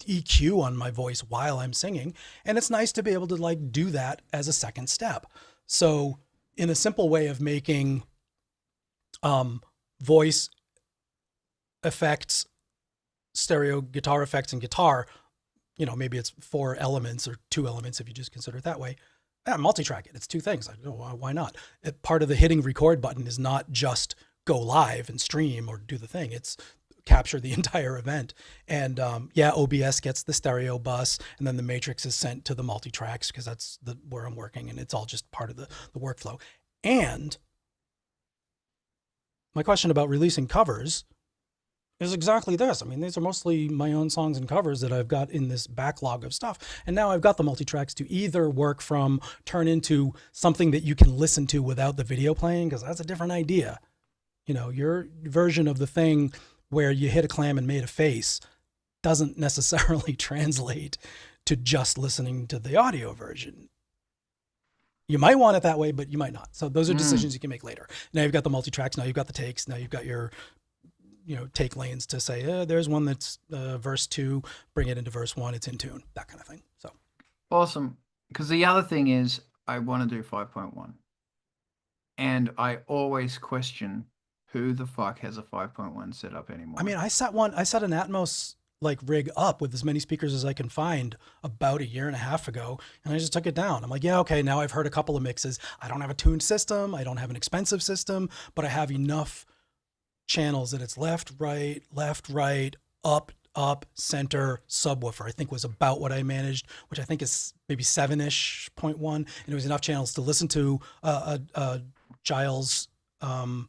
S2: EQ on my voice while I'm singing. And it's nice to be able to like do that as a second step. So in a simple way of making voice effects, stereo guitar effects, and guitar, maybe it's 4 elements or 2 elements if you just consider it that way. Multi-track it. It's 2 things. Why not? Part of the hitting record button is not just go live and stream or do the thing. It's capture the entire event. And yeah, OBS gets the stereo bus, and then the matrix is sent to the multi-tracks because that's where I'm working, and it's all just part of the workflow. And my question about releasing covers is exactly this. I mean, these are mostly my own songs and covers that I've got in this backlog of stuff. And now I've got the multi-tracks to either work from, turn into something that you can listen to without the video playing, because that's a different idea. You know, your version of the thing where you hit a clam and made a face doesn't necessarily translate to just listening to the audio version. You might want it that way, but you might not. So those are decisions you can make later. Now you've got the multi-tracks, now you've got the takes, now you've got your take lanes to say, there's one that's verse 2, bring it into verse 1, it's in tune, that kind of thing. So
S1: awesome. Because the other thing is, I want to do 5.1. And I always question who the fuck has a 5.1 set up anymore.
S2: I mean, I set an Atmos like rig up with as many speakers as I can find about 1.5 years ago, and I just took it down. I'm like, yeah, okay, now I've heard a couple of mixes. I don't have a tuned system, I don't have an expensive system, but I have enough channels that it's left, right, up, center, subwoofer, I think was about what I managed, which I think is maybe 7-ish, 0.1. And it was enough channels to listen to Giles, the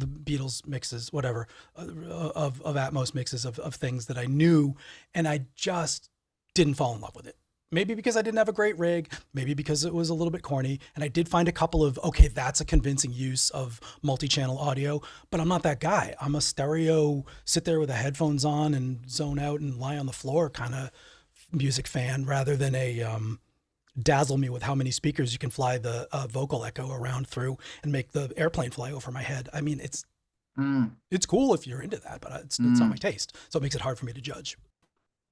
S2: Beatles mixes, whatever, of Atmos mixes of things that I knew. And I just didn't fall in love with it. Maybe because I didn't have a great rig, maybe because it was a little bit corny. And I did find a couple of, okay, that's a convincing use of multi-channel audio, but I'm not that guy. I'm a stereo, sit there with the headphones on and zone out and lie on the floor kind of music fan, rather than a dazzle me with how many speakers you can fly the vocal echo around through and make the airplane fly over my head. I mean, it's cool if you're into that, but it's not my taste. So it makes it hard for me to judge.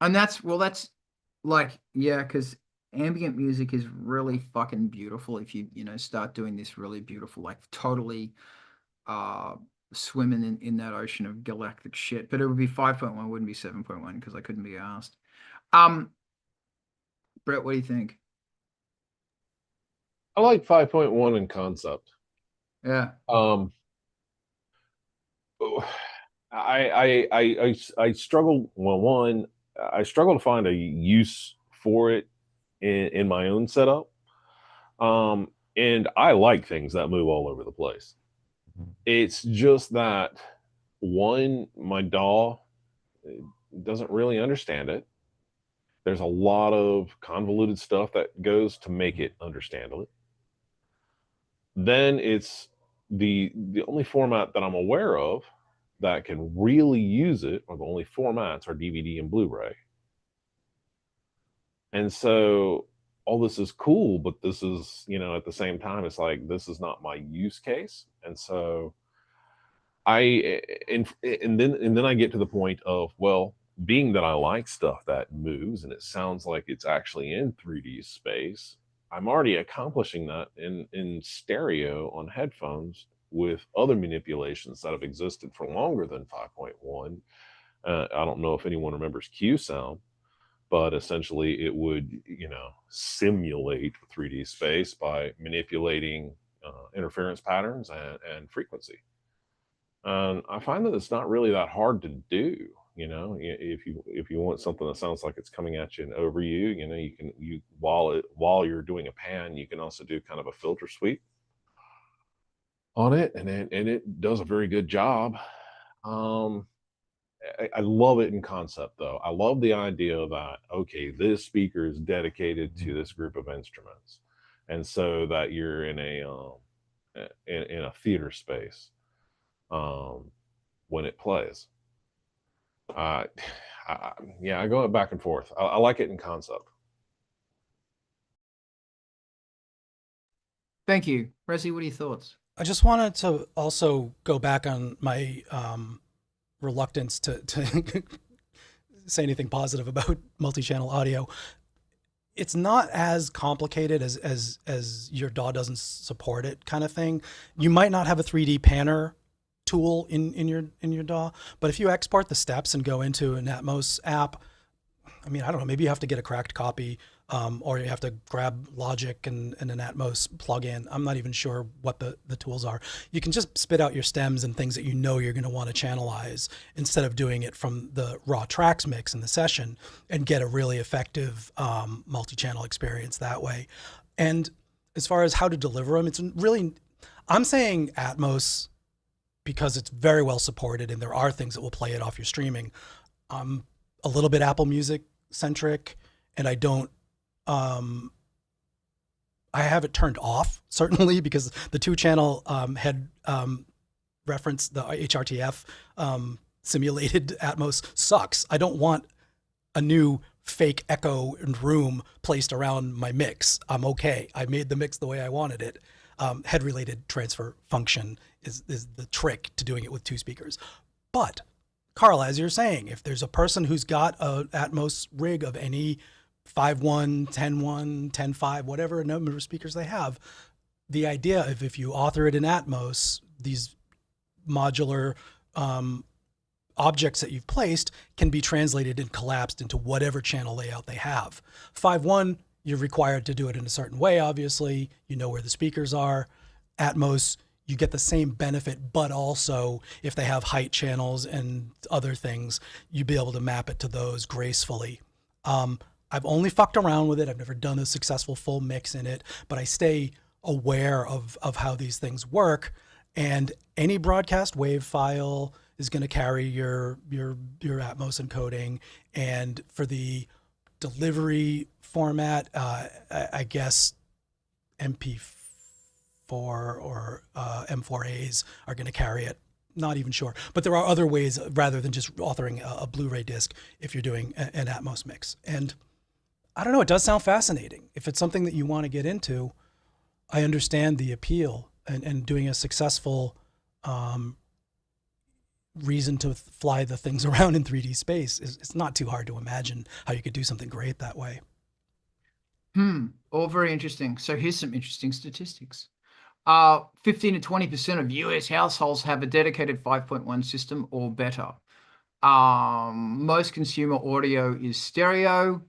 S1: And that's like, yeah, because ambient music is really fucking beautiful if you start doing this really beautiful, like totally swimming in that ocean of galactic shit. But it would be 5.1, wouldn't be 7.1, because I couldn't be asked. Brett, what do you think?
S4: I like 5.1 in concept.
S1: Yeah.
S4: I struggle. Well, one, I struggle to find a use for it in my own setup. And I like things that move all over the place. It's just that, one, my DAW doesn't really understand it. There's a lot of convoluted stuff that goes to make it understandable. Then it's the only format that I'm aware of that can really use it, or the only formats, are DVD and Blu-ray. And so all this is cool, but this is, at the same time, it's like, this is not my use case. And so and then I get to the point of, well, being that I like stuff that moves and it sounds like it's actually in 3D space, I'm already accomplishing that in stereo on headphones with other manipulations that have existed for longer than 5.1. I don't know if anyone remembers Q sound, but essentially it would, simulate 3D space by manipulating interference patterns and frequency. And I find that it's not really that hard to do. If you want something that sounds like it's coming at you and over you, while you're doing a pan, you can also do kind of a filter sweep on it, and it does a very good job. I love it in concept, though. I love the idea that, okay, this speaker is dedicated to this group of instruments, and so that you're in a theater space when it plays. I go back and forth. I like it in concept.
S1: Thank you. Rezi, what are your thoughts?
S2: I just wanted to also go back on my reluctance to say anything positive about multi-channel audio. It's not as complicated as your DAW doesn't support it kind of thing. You might not have a 3D panner tool in your DAW, but if you export the steps and go into an Atmos app, I mean, I don't know, maybe you have to get a cracked copy or you have to grab Logic and an Atmos plugin. I'm not even sure what the tools are. You can just spit out your stems and things that you know you're going to want to channelize instead of doing it from the raw tracks mix in the session, and get a really effective multi-channel experience that way. And as far as how to deliver them, it's really, I'm saying Atmos because it's very well supported and there are things that will play it off your streaming. I'm a little bit Apple Music centric, and I don't, I have it turned off, certainly, because the 2-channel head reference, the HRTF simulated Atmos sucks. I don't want a new fake echo and room placed around my mix. I'm okay. I made the mix the way I wanted it. Head-related transfer function is the trick to doing it with 2 speakers. But Karl, as you're saying, if there's a person who's got a Atmos rig of any 5.1, 10.1, 10.5, whatever number of speakers they have, the idea of if you author it in Atmos, these modular objects that you've placed can be translated and collapsed into whatever channel layout they have. 5.1, you're required to do it in a certain way, obviously. You know where the speakers are. Atmos, you get the same benefit, but also if they have height channels and other things, you'd be able to map it to those gracefully. I've only fucked around with it. I've never done a successful full mix in it, but I stay aware of how these things work. And any broadcast wave file is going to carry your Atmos encoding. And for the delivery format, I guess MP4 or M4As are going to carry it. Not even sure. But there are other ways rather than just authoring a Blu-ray disc if you're doing an Atmos mix. And I don't know, it does sound fascinating. If it's something that you want to get into, I understand the appeal, and doing a successful reason to fly the things around in 3D space it's not too hard to imagine how you could do something great that way.
S1: All very interesting. So here's some interesting statistics. 15 to 20% of US households have a dedicated 5.1 system or better. Most consumer audio is stereo.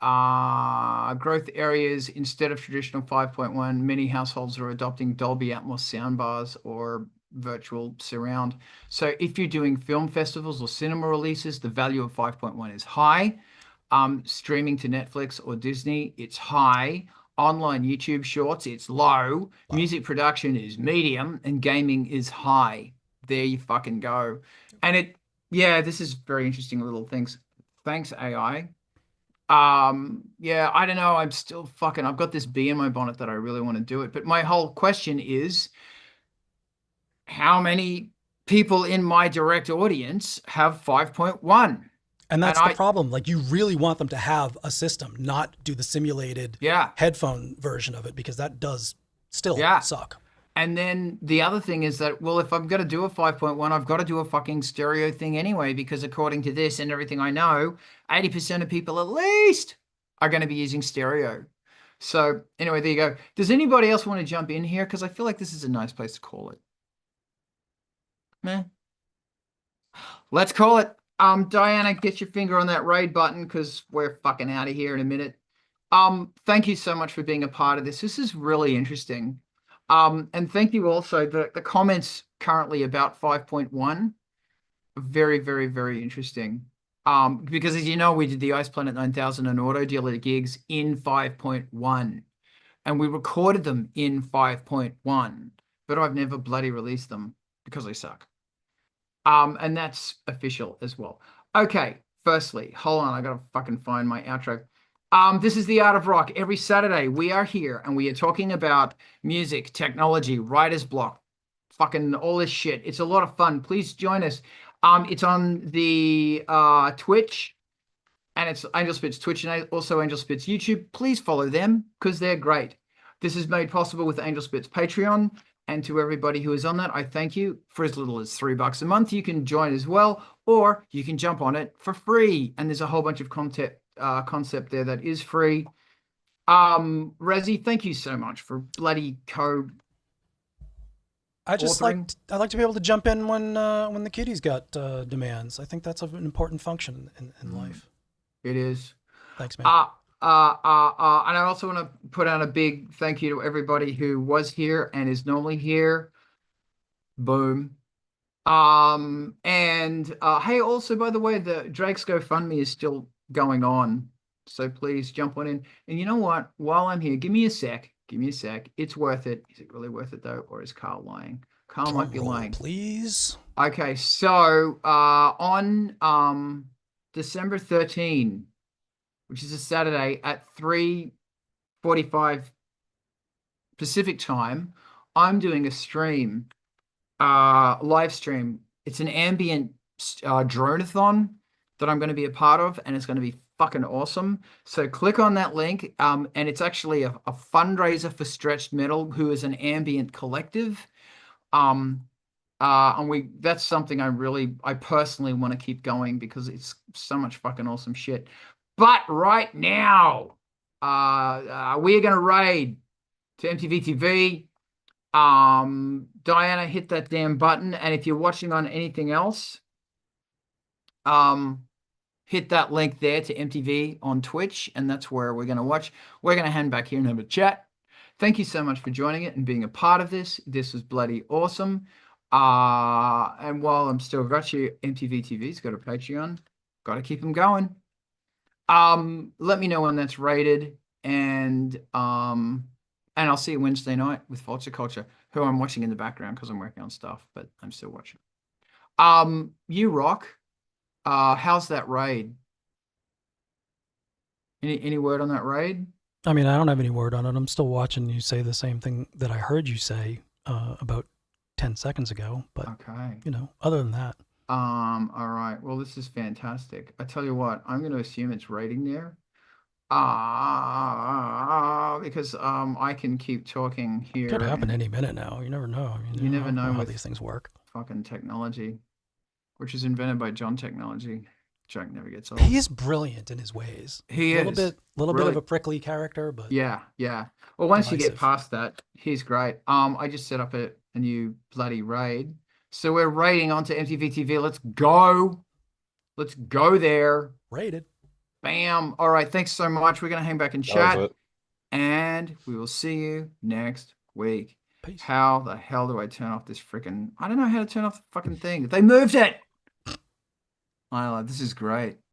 S1: Growth areas, instead of traditional 5.1, many households are adopting Dolby Atmos soundbars or virtual surround. So if you're doing film festivals or cinema releases, the value of 5.1 is high. Streaming to Netflix or Disney, it's high. Online YouTube shorts, it's low. Wow. Music production is medium, and gaming is high. There you fucking go. And this is very interesting little things. Thanks, AI. Yeah, I don't know. I'm still I've got this bee in my bonnet that I really want to do it. But my whole question is, how many people in my direct audience have 5.1?
S2: And that's the problem. Like, you really want them to have a system, not do the simulated headphone version of it, because that does still suck. And then the other thing is that, well, if I'm going to do a 5.1, I've got to do a fucking stereo thing anyway, because according to this and everything I know, 80% of people at least are going to be using stereo. So anyway, there you go. Does anybody else want to jump in here? Because I feel like this is a nice place to call it. Meh. Let's call it. Diana, get your finger on that raid button, because we're fucking out of here in a minute. Thank you so much for being a part of this. This is really interesting. And thank you also. The comments currently about 5.1 are very, very, very interesting. Because as you know, we did the Ice Planet 9000 and Auto Dealer gigs in 5.1. And we recorded them in 5.1. But I've never bloody released them because they suck. And that's official as well. Okay, firstly, hold on, I gotta fucking find my outro. This is The Art of Rock. Every Saturday we are here and we are talking about music, technology, writer's block, fucking all this shit. It's a lot of fun. Please join us. It's on the Twitch, and it's Angelspit's Twitch and also Angelspit's YouTube. Please follow them because they're great. This is made possible with Angelspit's Patreon. And to everybody who is on that, I thank you. For as little as $3 a month, you can join as well, or you can jump on it for free. And there's a whole bunch of concept there that is free. Razi, thank you so much for bloody I'd like to be able to jump in when the kiddies got demands. I think that's an important function in life.
S1: It is.
S2: Thanks, man.
S1: And I also want to put out a big thank you to everybody who was here and is normally here. Boom. And hey, also, by the way, the Drake's GoFundMe is still going on. So please jump on in. And you know what? While I'm here, give me a sec. Give me a sec. It's worth it. Is it really worth it though? Or is Karl lying? Karl might be lying.
S2: Please.
S1: Okay, so on December 13, which is a Saturday at 3:45 Pacific time, I'm doing a stream, live stream. It's an ambient drone-a-thon that I'm going to be a part of, and it's going to be fucking awesome. So click on that link, and it's actually a fundraiser for Stretched Metal, who is an ambient collective. And that's something I personally want to keep going because it's so much fucking awesome shit. But right now, we're gonna raid to MTV TV. Diana, hit that damn button, and if you're watching on anything else, hit that link there to MTV on Twitch, and that's where we're gonna watch. We're gonna hand back here and have a chat. Thank you so much for joining it and being a part of this. This was bloody awesome. And while I'm still got you, MTV TV's got a Patreon. Got to keep them going. Let me know when that's rated, and I'll see you Wednesday night with Vulture Culture, who I'm watching in the background because I'm working on stuff, but I'm still watching. You rock. How's that raid? Any word on that raid?
S2: I mean, I don't have any word on it. I'm still watching you say the same thing that I heard you say about 10 seconds ago, but
S1: okay,
S2: you know, other than that.
S1: All right. Well, this is fantastic. I tell you what, I'm going to assume it's rating there. Because I can keep talking here.
S2: Could happen any minute now. You never know. I mean,
S1: you never know
S2: how
S1: with
S2: these things work.
S1: Fucking technology, which is invented by John Technology. Junk never gets old.
S2: He's brilliant in his ways.
S1: He is.
S2: A little bit of a prickly character, but
S1: yeah. Well, once
S2: divisive.
S1: You get past that, he's great. I just set up a new bloody raid. So we're raiding onto MTV TV. Let's go. Let's go there.
S2: Raided.
S1: Bam. All right. Thanks so much. We're going to hang back and chat. And we will see you next week.
S2: Peace.
S1: How the hell do I turn off this freaking... I don't know how to turn off the fucking thing. They moved it. I love this is great.